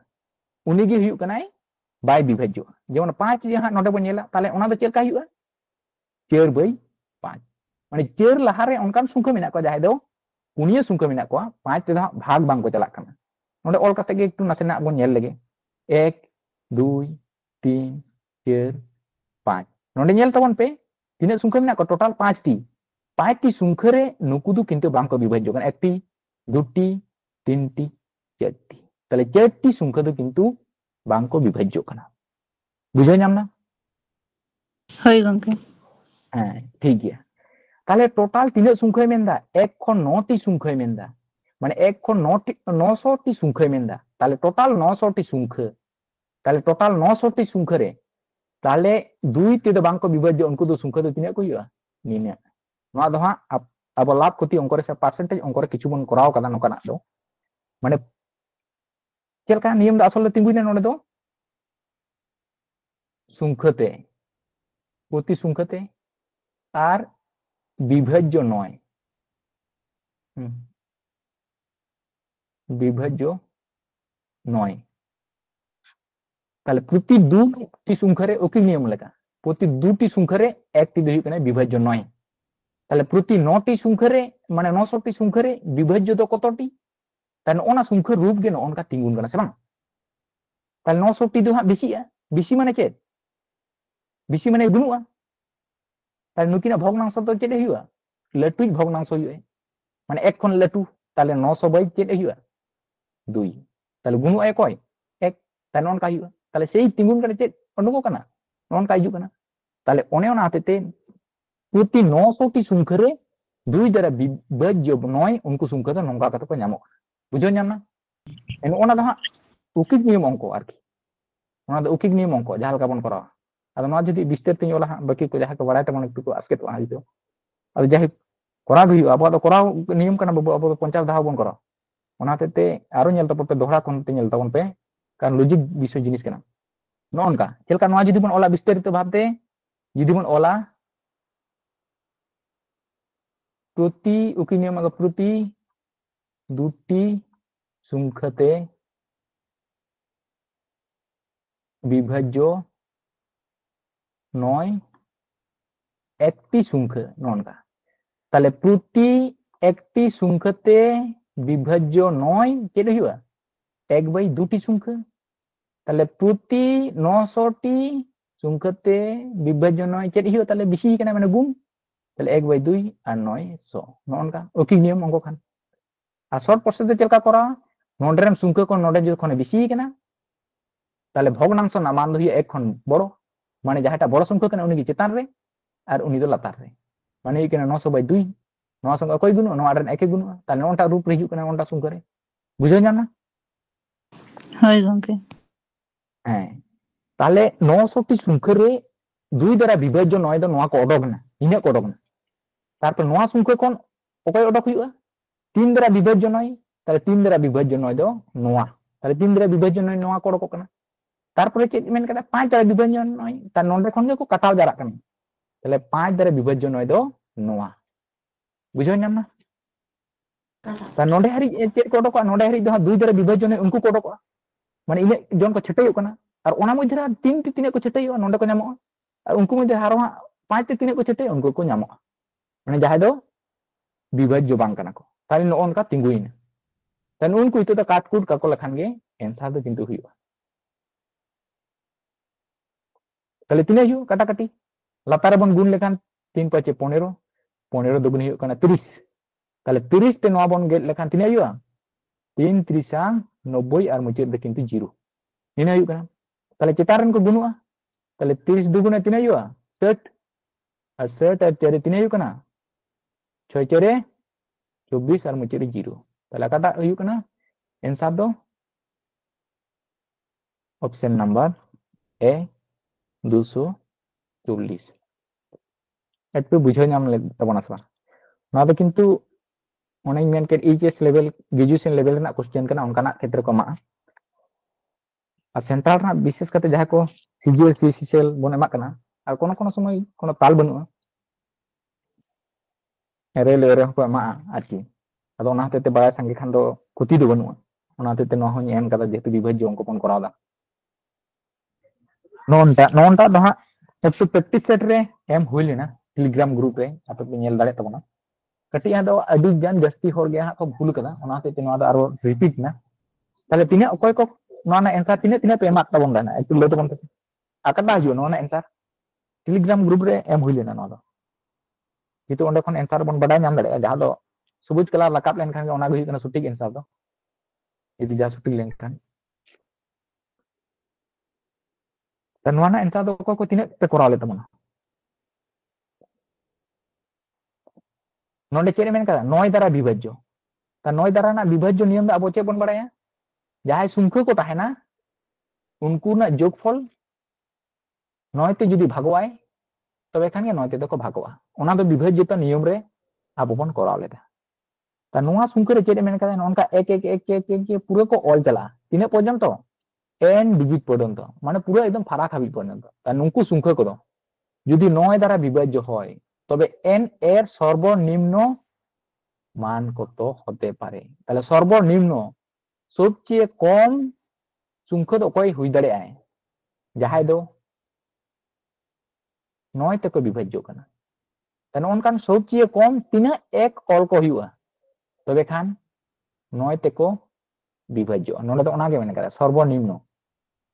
উনি গে হুই kana বাই বিভাজ্য যেমন 5 যাহা নোডে বন নেলা তাহলে ওনা দো চেলকা হুইয়া 4 বাই 5 মানে 4 লাহারে অনকান সংখ্যা মেনা কো যাহাই দো পুনিয়া সংখ্যা মেনা কো 5 তে ভাগ বাং কো চালাক কানা নোডে অল কাতে গে একটু নাসেনা বন নেল লেগে 1 2 3 4 5 নোডে নেল তবন পে তিনে সংখ্যা মেনা কো টোটাল 5 টি 5 টি সংখ্যা রে নুকু দু কিন্তু বাং কো বিভাজ্য কানা একটি দুটি তিনটি চারটি তাহলে 4 টি সংখ্যা দো কিন্তু bang ko bibhajjo kana বুঝাই নাম না হই গঙ্কে হ্যাঁ ঠিক গিয়া তাহলে টোটাল তিনে সংখ্যা মেন্দা 1 খন 9 টি সংখ্যা মেন্দা মানে 1 খন 900 টি সংখ্যা মেন্দা তাহলে টোটাল 900 টি সংখ্যা তাহলে টোটাল 900 টি সংখ্যা রে তাহলে 2 তে bang ko bibhajjo unku do সংখ্যা do তিনে ko hiya নিনা নোয়া দহা আব লাভ ক্ষতি অঙ্করে সে পার্সেন্টেজ অঙ্করে কিছু বন করাও কাদা নকানা দো মানে চেলকা নিয়ম দা আসলে তিঙ্গুইনা নোডে দো সংখ্যাতে প্রতি সংখ্যাতে আর বিভাজ্য নয় বিভাজ্য নয় তাহলে প্রতি দুটি সংখ্যারে ওকি নিয়ম লেখা প্রতি দুটি সংখ্যারে একটি হুই কানা বিভাজ্য নয় তাহলে প্রতি 9টি সংখ্যারে মানে 900টি সংখ্যারে বিভাজ্য তো কতটি তাহলে ওনা সংখ্যার রূপ গে ননকা তিঙ্গুন কানা সে বাং তাহলে 900টি দো হাं বেশিয়া বেশি মানে চেদ বেশি মানে বুনুआ তাহলে নুকিনা ভগ্নাংশ তো চেদ হইয়া লাটুই ভগ্নাংশ হইয়া মানে এক খন লাটু তাহলে 900 বাই চেদ হইয়া 2 তাহলে বুনুआ কয় এক তাহলে ননকা হইয়া তাহলে সেই তিঙ্গুন কানা চেদ অনুকো কানা ননকা হিজু কানা তাহলে অনে ওনা হাতেতে প্রতি 900টি সংখ্যারে 2 দ্বারা বিভাজ্য নয় উনকু সংখ্যা তো নঙ্কা কত को ᱧᱟᱢᱚᱜ বুঝো ᱧᱟᱢ না এন ওনা দা উকিক নিয়ম অঙ্ক আর কি ওনা দা উকিক নিয়ম অঙ্ক যাহা লেকা বন করা আদো না যদি বিস্তার তিন ওলা বাকি को যাহা को বাড়াই তেমন একটু আজকে তো আইতো আর যাই করা গই আবো তো করা নিয়ম কানা বাবু আবো 50 ধাও বন করা ওনা তেতে আরো ñel তো পড়তে দোহরা কোন তে ñel তাবন পে কারণ লজিক বিষয় জিনিস কেনা ননকা চেলকা নোয়া যদি বন ওলা বিস্তারিত ভাবতে যদি বন ওলা প্রতি উকি নিয়ম আগে প্রতি দুটি সংখ্যাতে বিভাজ্য নয় একটি সংখ্যা ননকা তাহলে প্রতি একটি সংখ্যাতে বিভাজ্য নয় কেটে হইবা 1/2টি সংখ্যা তাহলে প্রতি 900টি সংখ্যাতে বিভাজ্য নয় কেটে হইবা তাহলে বেশি কেনা মানে গুণ তাহলে 1/2 আর 900 ননকা ওকি নিয়ম অঙ্ক খান আর শর্ট প্রসেসে চেলকা করা নডরেন সংখ্যা কোন নডে যখন বেশি কেনা তাহলে ভগ্নাংশ না মান হইয়া এক খন বড় মানে যাহাটা বড় সংখ্যা কেনা উনি চেতান রে আর উনি দো লাতার রে মানে এই কেনা 900/2 নয়া সংখ্যা কই গুণ নয়া রেন একে গুণ তাহলে নটা রূপ রে হিজু কেনা নটা সংখ্যা রে বুঝো না হয় গঙ্কে হ্যাঁ তাহলে 900টি সংখ্যা রে 2 দ্বারা বিভাজ্য নয় দো নয়া কো অডক না ইনা কো অডক না তারপর নয়া সংখ্যা কোন ওকই অডক হইবা 3 দ্বারা বিভাজ্য নয় তাহলে 3 দ্বারা বিভাজ্য নয় দো নয়া তাহলে 3 দ্বারা বিভাজ্য নয় নয়া কো অডক কানা তারপরে চেক মেন কাদা 5 দ্বারা বিভাজ্য নয় তার নন্ডে খন গে কো কাটাও জারাক কানা তাহলে 5 দ্বারা বিভাজ্য নয় দো নয়া বুঝো না তার নন্ডে হারি চেক কো অডক নন্ডে হারি দো 2 দ্বারা বিভাজ্য নয় উনকু কো অডক মানে ইনে জন को छटाई কানা আর ওনা মধ্যে 3 তে 3 को छटाई নন্ডে को ᱧᱟᱢᱚᱜ আর উনকু মধ্যে হারো 5 তে 3 को छटाई उनको को ᱧᱟᱢᱚᱜ মানে যাহাই দো বিভাজ্য বাং কানা को তাহলে ননকা তিঙ্গুইনা তাহলে উনকু ইতো তো কাটকুট কাকো লেখান গে এনসার দো কিন্তু হইবা তাহলে তিনে হিউ কাটাকাটি লাতারে বন গুণ লেখান 3 5 15 15 দুগুণ হিউ কানা 30 তাহলে 30 তে নয়া বন গে লেখান তিনে হিউ 3 30 90 আর মুচে দে কিন্তু 0 তিনে হিউ কানা তাহলে চেতারन को गुणुआ তাহলে 30 দুগুণে তিনে হিউ 60 আর 60 আর 4 তিনে হিউ কানা 6 4 24 আর মুচে 0 তাহলে কাটা হিউ কানা এনসার দো অপশন নাম্বার এ 240 একটু বুঝে নাম তাবনা সবা না তো কিন্তু অনেক মেন কে এইচএস লেভেল গ্রাজুয়েশন লেভেল না কোশ্চেন কানা অনকানা ক্ষেত্রে को मा আর সেন্ট্রাল না বিশেষ করতে যাহা को সিজিএল সিসিএল বন এমা কানা আর কোন কোন সময় কোন তাল বানুয়া রেল রে को मा আর কি আদো না হতে বাড়াই সঙ্গে খান দো ক্ষতি দো বানুয়া ওনা হতে ন হই এম কাদা যেহেতু বিভাজ্য অঙ্ক পন করাওদা ননটা দহা একটু প্র্যাকটিস সেট রে এম হইলিনা টেলিগ্রাम ग्रुप रे আপে पे ñel দাড়ে তবনা कटी आदो अडी जान जस्ती होर गया को भूल कदा ओना ते नवा दा आरो रिपीट ना ताले तिने अकोय को नोना आंसर तिने पे मात तबन दाना एकटु ले तबन तसे आकदा हियो नोना आंसर टेलीग्राम ग्रुप रे एम हुइलेना नोना दो जेतु ओंडे खन आंसर बन बडा नाम दाड़े जहां दो सबुज कलर लकाप लेन खान ओना गई कना सटीक आंसर दो यदि जा सटीक लेन खान त नोना आंसर दो को तिने पे कोरा ले तबना नोंडे चेरे मेन कदा 9 द्वारा विभाज्य ता 9 द्वारा ना विभाज्य नियम दा अबो चे बन बडाया जहां संख्या को ताहेना उनको ना जोगफल 9 ते जदि भागवाय तबे खान 9 ते को भागवा ओना दो विभाज्यता नियम रे आबो बन कोरा लेदा ता नोआ संख्या रे चेरे मेन कदा नोनका 1 1 1 1 1 पूरा को ऑल चला तिने पर्यंत n डिजिट पर्यंत माने पूरा एकदम फाराक हाबि पर्यंत ता नुंकु संख्या को जदि 9 द्वारा विभाज्य হয় তবে n এর সর্বনিম্ন মান কত হতে পারে তাহলে সর্বনিম্ন সবচেয়ে কম সংখ্যা তো কই হই দাঁড়ে আয় যাহাই দো 9 থেকে বিভাজ্য কানা ᱛᱟᱦᱞᱮ ᱚᱱᱠᱟᱱ ᱥᱚᱵ চেয়ে কম ᱛᱤᱱᱟᱹᱜ এক ᱚᱞ ᱠᱚ ᱦᱩᱭᱩᱜᱼᱟ ᱛᱚᱵᱮ ᱠᱷᱟᱱ 9 তেকো বিভাজ্য নোডে তো ওনাগে মেনে করা সর্বনিম্ন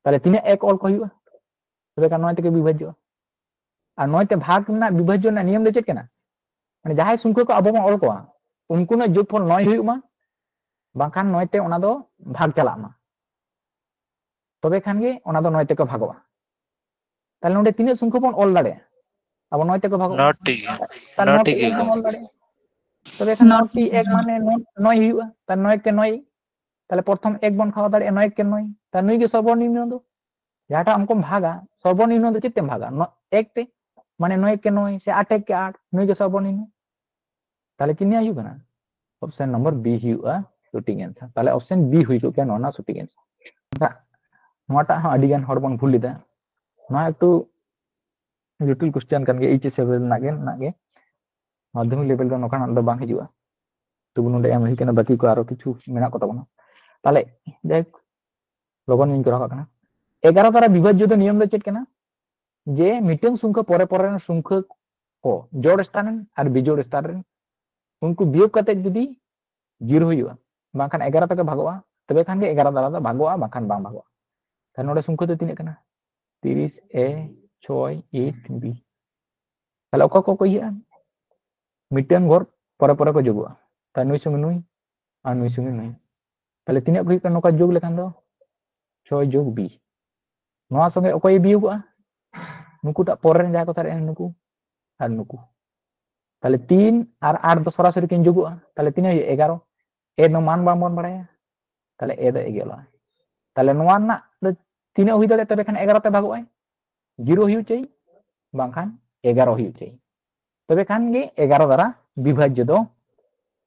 তাহলে তিনাগ এক অল কো হুইউগা তবে খান 9 থেকে বিভাজ্য আর 9 তে ভাগ না বিভাজ্য না নিয়ম দে চেক কেনা মানে যাহাই সংখ্যা को আবো অল কোয়া उनको ना যোগফল 9 হুইউমা বাখান 9 তে ওনা দো ভাগ চালামা তবে খান গে ওনা দো 9 থেকে ভাগবা তাহলে নোডে তিনাগ সংখ্যা বন অল দাড়ে আবো 9 থেকে ভাগবা নটি তাহলে 9 নটি তে কে বন অল দাড়ে তবে খান Not 9 এক মানে 9 হুইউগা তার 9 কে 9 তাহলে প্রথম এক বন খাওয়া দাঁড়িয়ে 9 কে 9 তার 9 কে সর্বনিম্ন দো যাটা আমকো ভাগা সর্বনিম্ন দো চিত্তে ভাগা 1 তে মানে 9 কে 9 से 8 1 के 8 9 के সর্বনিম্ন তাহলে কি নিয়া হুইউগা না অপশন নম্বর বি হুইউগা সঠিক অ্যানসার তাহলে অপশন বি হুইউগা কেন না সঠিক অ্যানসার নোটা হা আদি গান হড় বন ভুল লিদা না একটু জটিল কোশ্চেन kan ge এইচএস লেভেল নাগে মাধ্যমিক লেভেল ᱫᱚ ᱱᱚᱠᱟᱱᱟᱜ ᱫᱚ ᱵᱟᱝ ᱦᱤᱡᱩᱜᱼᱟ ᱛᱚᱵᱩ ᱱᱚᱰᱮ ᱮᱢ ᱦᱩᱭ ᱠᱟᱱᱟ ᱵᱟᱹᱠᱤ ᱠᱚ ᱟᱨᱚ ᱠᱤᱪᱷᱩ ᱢᱮᱱᱟᱜ ᱠᱚ ᱛᱟᱵᱚᱱᱟ তাহলে দেখ লগন ইন করা কানা 11 দ্বারা বিভাজ্য ᱫᱚ নিয়ম ᱫᱚ ᱪᱮᱫ ᱠᱟᱱᱟ যে মিটিং সংখ্যা পরে পরে সংখ্যা को जोड़ स्थान और बिजोड़ स्थान उनको वियोग करते जुदी 0 हुआ बाखान 11 तक भागवा तबे खान के 11 द्वारा दा भागवा बाखान बांग भागवा तार नोडे संख्या तो तिने कना 30 ए 6 8 बी ताले ओका को कहिया मिटिंग घर परे परे को जोगवा तार नुई संग नुई और नुई संग नुई ताले तिने को कना नोका जोग लेखान दो 6 जोग बी नोआ संगे ओकय बियोगवा नुकु टा परे जा को तारे नुकु আর নুকু তাহলে 3 আর 8 তো সরাসরি কিন যোগবা তাহলে 3 এ 11 এ নো মান বাম বন বাড়ায়া তাহলে এ দা এগেলা তাহলে নোয়া না 3 হই দাঁড়ে তবে এখানে 11 তে ভাগবাই 0 হিউ চাই বাংখান 11 হিউ চাই তবে খান গে 11 দ্বারা বিভাজ্য দ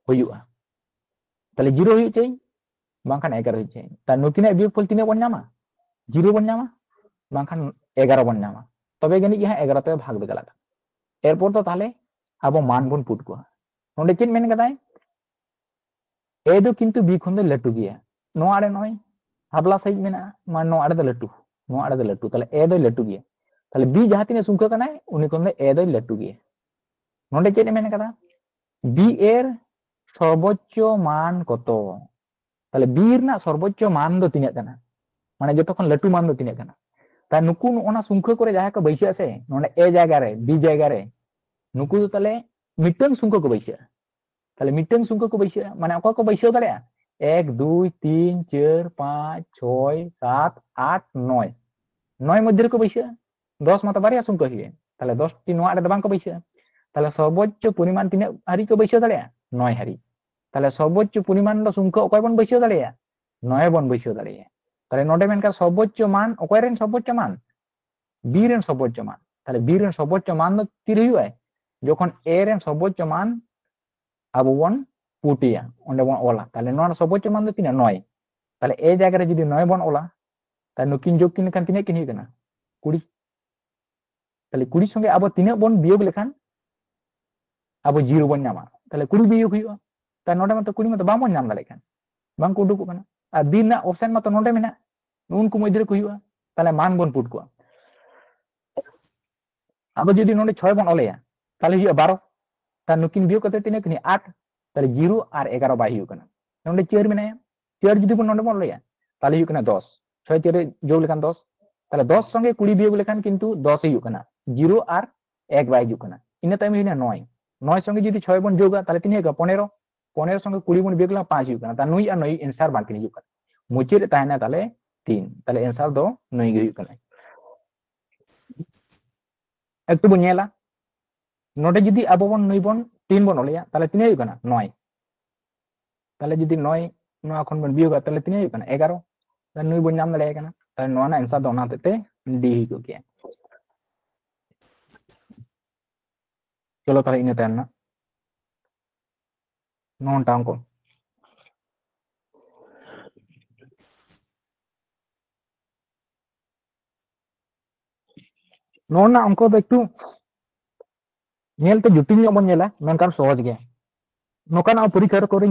হইউয়া তাহলে 0 হিউ চাই বাংখান 11 হিউ চাই তার নতুন বিয়োগফল 3 বন নামা 0 বন নামা বাংখান 11 বন নামা তবে গনি কি হ্যাঁ 11 তে ভাগ দে গেলা এরপর তো তাহলে আবো মান বন পুট কোয়া নডে চিন মেন কাদাই এ দো কিন্তু বি খন দে লটু গিয়া নো আড়ে নয় হাবলা সাইজ মেনা মান নো আড়ে দে লটু নো আড়ে দে লটু তাহলে এ দো লটু গিয়া তাহলে বি যাহা তিনে সংখ্যা কানাই উনি খন দে এ দো লটু গিয়া নডে চিন মেন কাদা বি এর সর্বোচ্চ মান কত তাহলে বি এর না সর্বোচ্চ মান দো তিনে কানা মানে যতক্ষণ লটু মান দো তিনে কানা তা নুকু ওনা সংখ্যা করে যাহা को বৈশা আছে নডে এ জায়গা রে বি জায়গা রে নুকু তো তাহলে মিটং সংখ্যা को বৈশা তাহলে মিটং সংখ্যা को বৈশা মানে অকা को বৈশা দাঁড়া 1 2 3 4 5 6 7 8 9 9 মধ্যে को বৈশা 10 মত বারিয়া সংখ্যা হিয়ে তাহলে 10 টি নোয়া রে বাং को বৈশা তাহলে সর্বোচ্চ পরিমাণ তিনে হারি को বৈশা দাঁড়া 9 হারি তাহলে সর্বোচ্চ পরিমাণ দ সংখ্যা অকয় বন বৈশা দাঁড়া 9 বন বৈশা দাঁড়া তাহলে নোডে মেনকার সর্বোচ্চ মান অকয় রেন সর্বোচ্চ মান বি রেন সর্বোচ্চ মান তাহলে বি রেন সর্বোচ্চ মান দ তির হইয়া যখন এ রেন সর্বোচ্চ মান আবো বন পুটিয়া ওন্ডে বন ওলা তাহলে নোয়া সর্বোচ্চ মান দ তিনা 9 তাহলে এই জায়গা রে যদি 9 বন ওলা তাহলে নকিন যোগ কিন খান তিনে কিন হই কানা 20 তাহলে 20 সঙ্গে আবো তিনে বন বিয়োগ লেখান আবো 0 বন নামা তাহলে 20 বিয়োগ হইয়া তাই নোডে মত 20 মত বাম বন নাম দালে খান বাং কো উডুক কানা আর বি না অপশন মত নোডে মেনা উনকু মধ্যে কো হইয়া তাহলে মান বন পুট কোয়া अब যদি নোডে 6 বন ওলেয়া তাহলে হিয়া 12 তার নকিন বিয়োগ করতে তিনে কিনি 8 তাহলে 0 আর 11 বাই হিউ কানা নোডে 4 মেনা 4 যদি বন নোডে বন লয়া তাহলে হিউ কানা 10 6 4 যোগ লেখান 10 তাহলে 10 সঙ্গে 20 বিয়োগ লেখান কিন্তু 10 হিউ কানা 0 আর 1 বাই হিউ কানা ইনে টাইম হিনা 9 9 সঙ্গে যদি 6 বন যোগা তাহলে তিনে 15 15 সঙ্গে 20 বন বিয়োগ লা 5 হিউ কানা তা 9 আর 9 आंसर বাকি হিউ কানা মুচির তাহনা তাহলে 3 তাহলে आंसर দো 9 হিউ কানা একটু বুঝিয়েলা নোটে যদি আবো বন 9 বন 3 বন ওলিয়া তাহলে তিনে হই কানা 9 তাহলে যদি 9 9 এখন বন বিয়োগ তাহলে তিনে হই কানা 11 তাহলে 9 বন নাম দাঁড়ায় কানা তাহলে 9 না आंसर দোনা তেতে ডি হই গো গিয়া চলো তাহলে ইনে তেন না 9 টা অঙ্ক নোনা অঙ্ক তো একটু নেলতে জটিল নিয়ম বন নেলা মেনকান সহজ গে নোকানা পরীক্ষা করে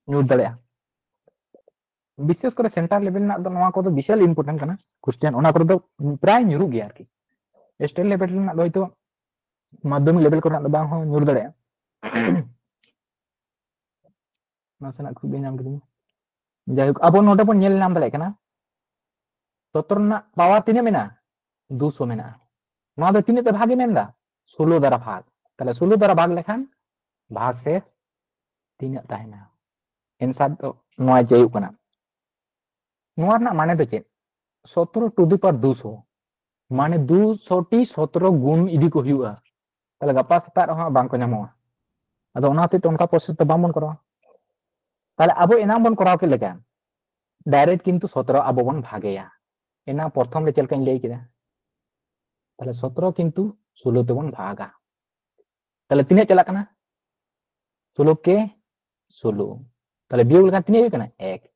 নিউড দাঁড়া বিশেষ করে সেন্টার লেভেল না তো নোয়া কত বিশাল ইম্পর্টেন্ট কানা কোশ্চেন ওনা করে তো প্রায় নিরু গে আর কি স্টেট লেভেল না হয়তো माध्यमिक लेवल को बांग हो ᱧᱩᱨ ᱫᱟᱲᱮᱭᱟᱜᱼᱟ नासेनाग खुबी नाम करी जायहोक अब नोडे बन ñᱮᱞ नाम दाड़े कना 17 ना पावर तीने मेना 200 मेना नोआ दो तीने ते भागे मेनदा 16 द्वारा भाग ताले 16 द्वारा भाग लेखान भाग से तीने ताहेना आंसर तो नोआ जायु कना नोआ ना माने दो चेद 17 टू द पावर 200 माने 200 टी 17 गुण इदी को हुआ ताले गपा सेता रहा बांग को ñamoa अदो ओनाते तो उनका प्रोसेस तो बामन करा ताले अब एना बन कराव के लेका डायरेक्ट किंतु 17 अब बन भागेया एना प्रथम रे चलका लई किदा ताले 17 किंतु 16 ते बन भागा ताले तिने चला कना 16 के 16 ताले बियोग लेका तिने कना 1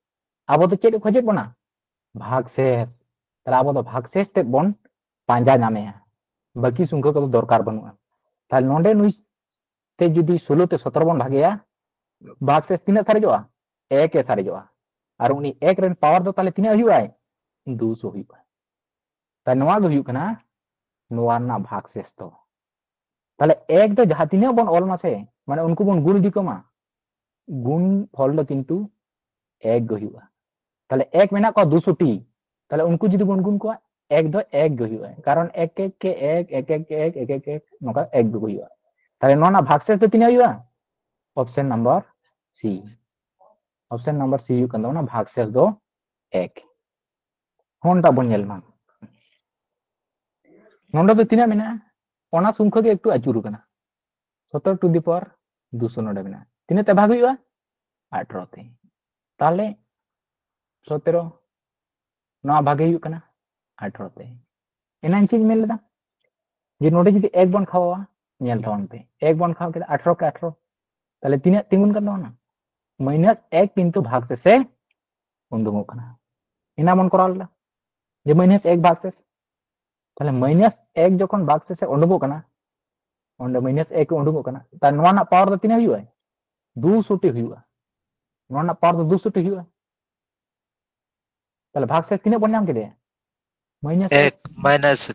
अब तो चेक खोजे बना भाग से ताले अब तो भाग से ते बन पांजा नामेया बाकी संख्या को दरकार बनुआ ताले नोंडे नुई ते जुदी 16 ते 17 बन भागेया भाग से तीन सारेजोआ 1 ए सारेजोआ और उनी 1 रेन पावर दो ताले तीने हुआ 200 हुआ ताले नोआ दो हुई कना नोआ ना भाग से तो ताले 1 दो जहां तीने बन ऑल मासे माने उनको बन गुण दी कमा गुण फल दो किंतु 1 गो हुआ ताले 1 मेना को 200 टी ताले उनको जुदी बन गुण को 1 दो 1 गो हुआ कारण 1 1 के 1 1 1 1 1 1 नोका 1 गो हुआ ताले नोआ ना भाग से तो तीने हुआ option number C option number C हुई कंदो ना भाग से दो 1 होंडा बन ñel मा नोंडा दो तीना मेना ओना संख्या के एकटू आचुर कना 17 टू द पावर 200 नोडे मेना तीने ते भाग हुआ 18 ते ताले 17 नोआ भागे हुई कना 18 ते एना चीज मेल लेदा जे नोडे जदी 1 बन खावा ñel थावन पे 1 बन खाव के 18 के 18 ताले तीने तिंगुन करना ना -1 किंतु भाग से उंडुंगो कना इना मन कराला जे -1 भाग से ताले -1 जखन भाग से उंडुंगो कना ओंडे -1 उंडुंगो कना ता नोआ ना पावर दो तीने हुआ 200 टी हुआ नोआ ना पावर दो 200 टी हुआ ताले भाग से तीने बन नाम के दे -1 1 माइनस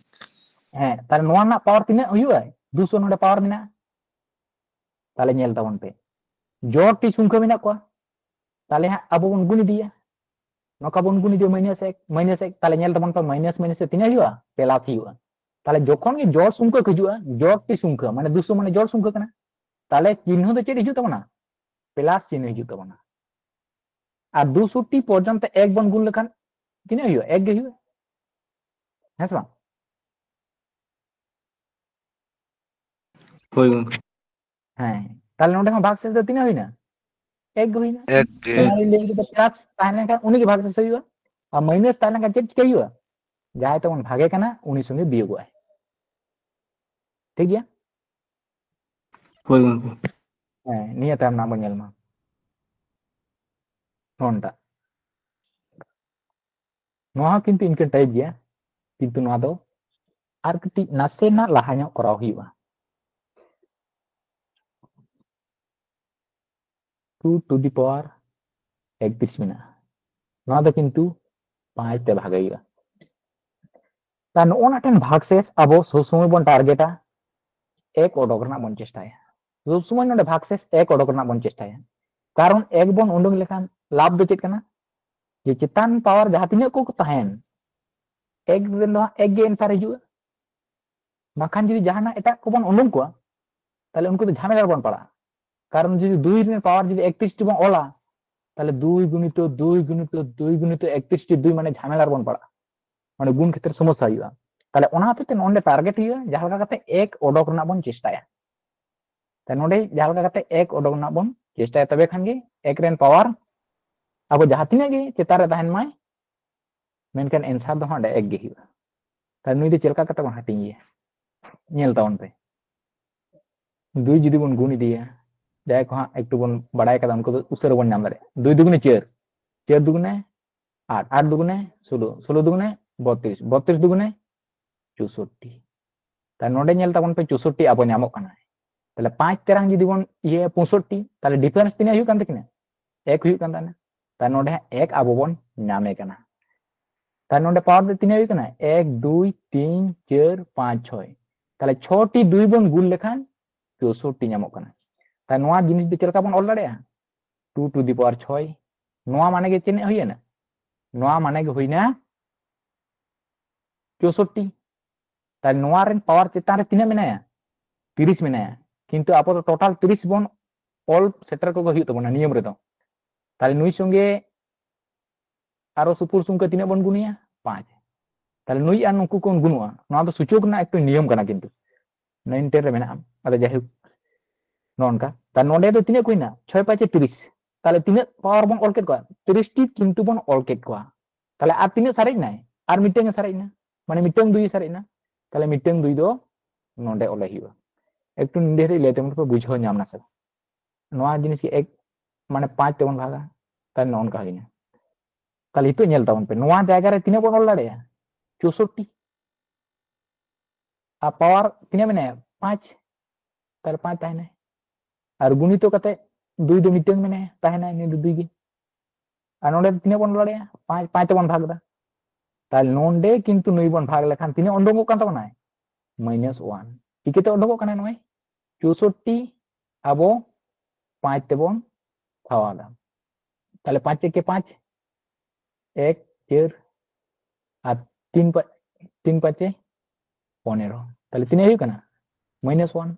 हैं ताले नोआ ना पावर तीने हुआ 200 नोडे पावर मेना ताले ñel तावन पे जोर टी संख्या मेना को ताले हा अब बन गुण दिया नोका बन गुण दिया -1 ताले ñel तावन पे माइनस से तीने हुआ प्लस हुआ ताले जखन के जोर संख्या खजुआ जोर टी संख्या माने 200 माने जोर संख्या कना ताले चिन्ह दो चेद हिजु तबना प्लस चिन्ह हिजु तबना और 200 टी पर्यंत 1 बन गुण लेखान तीने हुआ 1 गे हुआ है से होय गंके हैं ताले नोडे भाग से तीने हुईना 1 गे हुईना 1 के हमारे लिए जो प्लस ताने का उन्हीं के भाग से सही हुआ और माइनस ताने का चेक क्या हुआ जाए तो उन भागे का ना उन्हीं संगे बियोग हुआ है ठीक है होय गंके निया ताम ना बन ñel मा नोंडा नोआ किंतु इनके टाइप गया किंतु नोआ दो आर कटी नासे ना लाहा ñok कराव हुआ 2 टू द पावर 31 मेना नोआ दो किंतु 5 ते भागे हुआ ता नोना टेन भाग से अब सब समय बन टारगेटा 1 ओडोक रना बन चेष्टाया सब समय नोडे भाग से 1 ओडोक रना बन चेष्टाया कारण 1 बन उंडुंग लेखान लाभ दो चेत कना जे चितान पावर जहां तिने को तहन 1 दिन दो 1 गे आंसर हिजुआ बाखान जदि जहाना एटा को बन उंडुंग को ताले उनको तो झमेला बन पड़ा कारण जदि 2 रे पावर जदि 31 टी बन ओला ताले 2 गुणित 2 गुणित 2 गुणित 31 टी 2 माने झमेला बन पड़ा माने गुण क्षेत्र समस्या हुआ ताले ओना होते नोंडे टारगेट हुआ जहां लगा कते 1 ओडोक रना बन चेष्टाया ता नोंडे जहां लगा कते 1 ओडोक रना बन चेष्टाया तबे खान गे 1 रेन पावर अब जहां तिना गे चेतारे तहन माय मेनकान आंसर दो हांडे 1 गे हुआ ता नुई दे चलका कते बन हटिंग ये ñel तावन पे 2 जुदी बन गुण दिया जाय को हां एकटू बन बड़ाय कदा उनको उसर बन नाम दारे 2 दुगुने 4 4 दुगुने 8 8 दुगुने 16 16 दुगुने 32 32 दुगुने 64 ता नोडे ñel तावन पे 64 अब नामो कना ताले 5 तेरांग जुदी बन ये 65 ताले डिफरेंस तिने हुई कान तकिना 1 हुई कान ताना ता नोडे 1 अब बन नामे कना ता नोडे पावर तिने हुई कना 1 2 3 4 5 6 তাহলে 6টি 2 বন গুণ লেখান 64টি নামক কানা তাই নোয়া জিনিস দি চলকা বন অল দাড়েয়া 2 টু দি পাওয়ার 6 নোয়া মানে গে চেনে হইনা নোয়া মানে गे হইনা 64 তাই নোয়া রেন পাওয়ার চেতান রে তিনা মেনায়া 30 মেনায়া কিন্তু আপো তো টোটাল 30 বন অল সেটার को হই তবনা নিয়ম রে তো তাহলে নুই সঙ্গে আরো সুপুর সুংকে তিনা বন গুনিয়া 5 তাহলে নুই আর নুকু কোন গুনুয়া নোয়া তো সূচক না একটু নিয়ম কানা কিন্তু 9 রে মেনা আদা যাই হোক ননকা তার নোডে তো তিনে কইনা 6 5 30 তাহলে তিনে পাওয়ার বন অলকেট কোয়া 30 টি কিন্তু বন অলকেট কোয়া তাহলে আর তিনে সারাই নাই আর মিটেং সারাই না মানে মিটেং দুই সারাই না তাহলে মিটেং দুই দো নোডে ওলে হিবা একটু নিন্দে রে লেতে মত বুঝো ñam না সব নোয়া জিনিস কি এক মানে 5 তেমন ভাগা তাই নন কা হইনা তাহলে ইতো ñel তাবন पे নোয়া জায়গা রে তিনে বন অল লাড়ে 64 আর পাওয়ার তিনে মানে 5 তাহলে 5 তাই না আর গুণিত কাতে দুই দো মিটেং মানে তাই না নি দুই গে আর নোডে তিনে বন লড়ে 5 5 তেমন ভাগ দা তাহলে নোডে কিন্তু নুই বন ভাগ লেখান তিনে অন্ডঙ্গ কান তাবনা -1 টিকেতে অন্ডঙ্গ কানা নয় 64 আবো 5 তেবন খাওয়ালাম তাহলে 5 के 5 1 4 আর 3 3 5 15 তাহলে তিনে হই কানা -1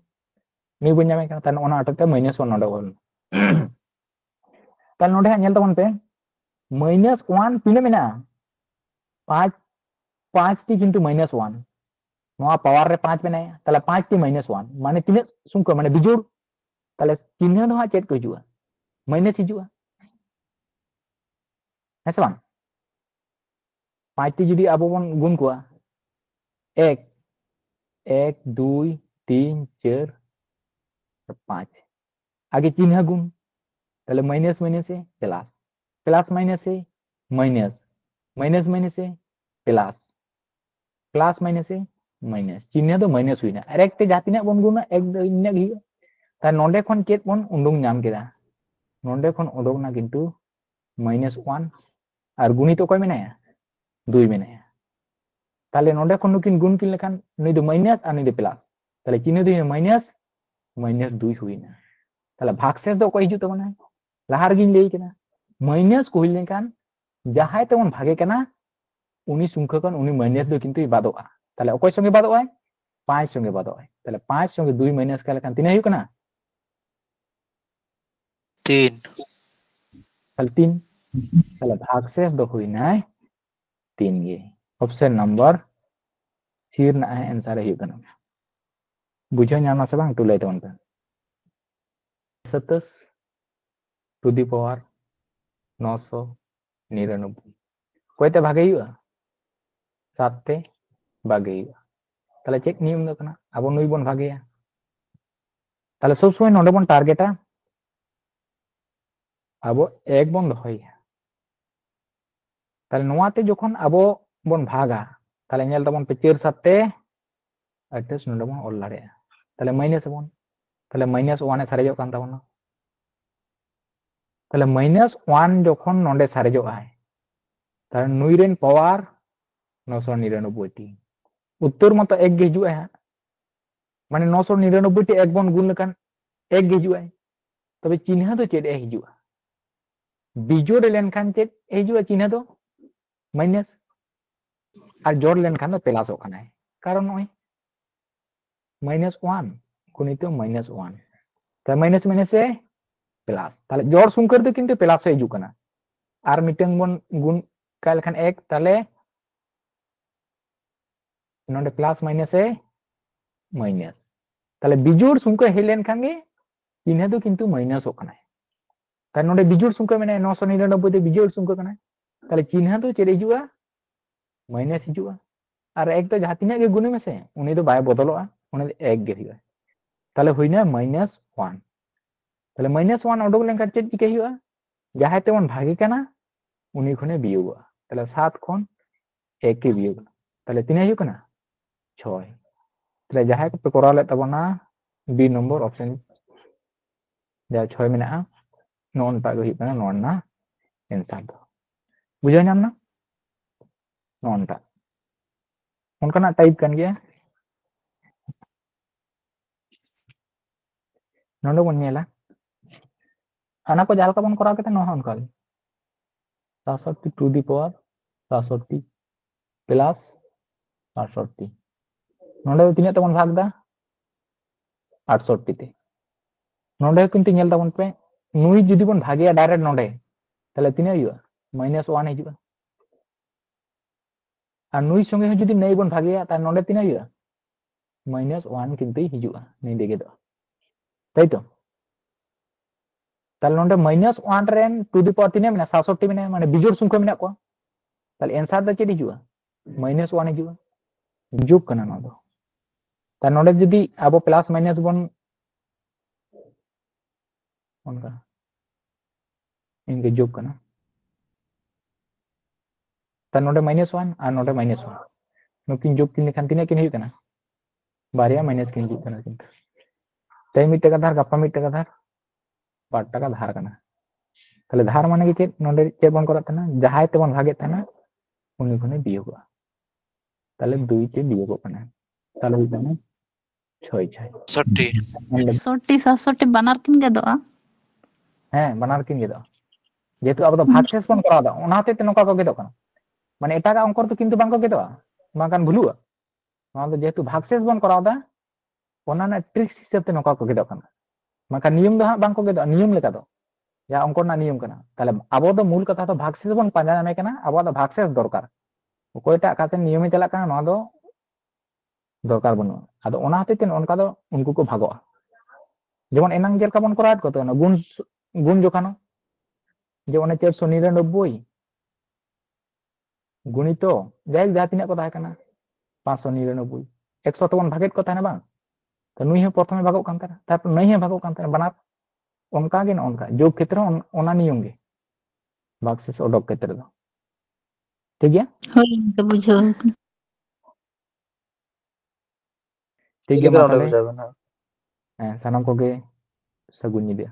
নি বন যাবে কানা তাহলে ওনা আটটা -1 নোডে বল তাহলে নোডে ñel তাবন पे -1 তিনে মেনা 5 5 টি কিন্তু -1 নোয়া পাওয়ার রে 5 মেনা তাহলে 5 টি -1 মানে তিনে সুংক মানে বিজোড় তাহলে চিহ্ন দো চेक को हिजुआ माइनस हिजुआ है से बांग 5 टी जुदी आबो बन गुण कोआ 1 1 2 3 4 5 आगे चिन्ह गुण তাহলে माइनस माइनस से प्लस प्लस माइनस से माइनस माइनस माइनस से प्लस प्लस माइनस से माइनस चिन्ह दो माइनस हुईना और एक ते जातिना बन गुणा एक दो इन्ना हिजुआ ता नोंडे खन चेक बन उंडुंग नाम केदा नोंडे खन उडोक ना किंतु -1 আর গুণিত কয় মেনায়া 2 মেনায়া তাহলে নোডে কোন কিন গুণ কিন লেখান নুই দো মাইনাস আর নুই দো প্লাস তাহলে চিহ্ন দিয়ে মাইনাস মাইনাস 2 হইনা তাহলে ভাগশেষ দো কয় হিজু তবনা লাহার গিন লেই কেনা মাইনাস কইল লেখান যাহাই তেমন ভাগে কেনা উনি সংখ্যা কান উনি মাইনাস দো কিন্তু বাদোয়া তাহলে অকয় সঙ্গে বাদোয়া 5 সঙ্গে বাদোয়া তাহলে 5 সঙ্গে 2 মাইনাস কা লেখান তিনে হই কেনা 3 তাহলে 3 তাহলে ভাগশেষ দো হইনা 3 गे ऑप्शन नंबर सिर ना है आंसर है कना बुझो ñam ना से बांग टू लay तवन पे 27 टू दी पावर 999 কয়তে ভাগে হইবা 7 তে ভাগে হইবা তাহলে চেক নিয়ম দো কনা আবো নুই বন ভাগেয়া তাহলে সব সময় নডে বন টার্গেটা আবো এক বন দহইয়া তাহলে নোয়াতে যখন আবো বন ভাগা তাহলে ñel তাবন पे 4 7 te 28 নডে বন অল লাড়ে তাহলে মাইনাস বন তাহলে -1 এ সারেজো কান তাবনা তাহলে -1 যখন নডে সারেজো আয় তাহলে নুই রেন পাওয়ার 999 টি উত্তর মত এক গে হিজু আয় মানে 999 টি এক বন গুণ লেখান এক গে হিজু আয় তবে চিহ্ন তো চেড এ হিজু বিজোড় লেনখান চেড এ হিজু চিহ্ন তো মাইনাস আর জোড় লেনখান তো প্লাস ওখানে কারণ ওই -1 গুণিত -1 তাহলে মাইনাস মাইনাস এ প্লাস তাহলে জোড় সংখ্যার তো কিন্তু প্লাস হয়ে হিজু কানা আর মিটেং বন গুণ কা লেখান এক তাহলে नोडे प्लस माइनस है माइनस ताले बिजोड़ संख्या हेलेन खांगे चिन्ह दो किंतु माइनस होकना है ताले नोडे बिजोड़ संख्या मेने 999 दे बिजोड़ संख्या कना ताले चिन्ह दो चेरे हिजुआ माइनस हिजुआ और एक तो जहां तिना गे गुणे में से उनी दो बाय बदलोआ उनी एक गे हिजुआ ताले होइना -1 ताले -1 ओडोक लेन का चेक चिके हिजुआ जहां तेमन भागे कना उनी खने बियोगा ताले 7 खन 1 के बियोगा ताले तिना हिजु कना 6 তাহলে যাহাই কো করা লে তাবনা বি নম্বর অপশন যা 6 মেনা নন টা গহি কানা নন না आंसर দো বুঝা ñam না নন টা অনকানা টাইপ কান গিয়া नोडे बन नेला अना को जहां बन करा के नोहा उनका 67 टू दी पावर 67 प्लस 68 नोडे तीन तबन भाग दा 68 ते नोडे किंतु नेल तबन पे नुई जुदी बन भागिया डायरेक्ट नोडे ताले तीन हुआ -1 हिजुआ और नुई संगे जुदी नई बन भागिया ता नोडे तीन हुआ -1 किंतु हिजुआ नई देगे दो ताई तो ताले नोडे -1 रेन टू दी पावर तीन में 67 में माने बिजोड़ संख्या में को ताले आंसर द चेद हिजुआ -1 हिजुआ जुग कना नो दो ता नोडे जुदी अब प्लस माइनस बन उनका इनके जुग कना ता नोडे -1 और नोडे -1 नुकिन जुग किन लेखान तीन किन हुई कना बारिया माइनस किन हुई कना किंतु तई मिट टका धार गप्पा मिट टका धार 8 टका धार कना ताले धार माने के नोडे चेक बन करत ना जहाय ते बन भागे तना उनी खने बियोगा ताले 2 ते बियोगो कना ताले हुई कना 6 60 60 67 बानार किन गेदोआ हैं बनार किन गेदो जेतु अब तो भागशेष बन करा दा ओनाते ते नोका को गेदो कना माने एटागा अंकर तो किंतु बांको गेदो बांकान भुलुआ ना तो जेतु भागशेष बन करा दा ओना ना ट्रिक्स हिसाब ते नोका को गेदो कना माका नियम दो हां बांको गेदो नियम लेका दो या अंकर ना नियम कना ताले अब तो मूल कथा तो भागशेष बन पांजा नामे कना अब तो भागशेष दरकार कोईटा काते नियम चला कना ना दो दरकार बनु आदो ओना हते ते उनका दो उनको को भागोआ जेमन एनांग जेलका बन करात को तो ना गुण जोखानो जे ओने 499 गुणितो जाय जहां तिना को ताहे कना 599 100 तो बन भागेत को ताहे बांग तो नुई हे प्रथमे भागो कान ताना तारपर नई हे भागो कान ताना बनार उनका गे उनका जोग क्षेत्र ओना नियम गे भागशेष ओडक क्षेत्र दो ठीक गया होय गंके बुझाव ठीक गया मा नोडे ताले बुझाबेन सानाम को गे सगुन निदे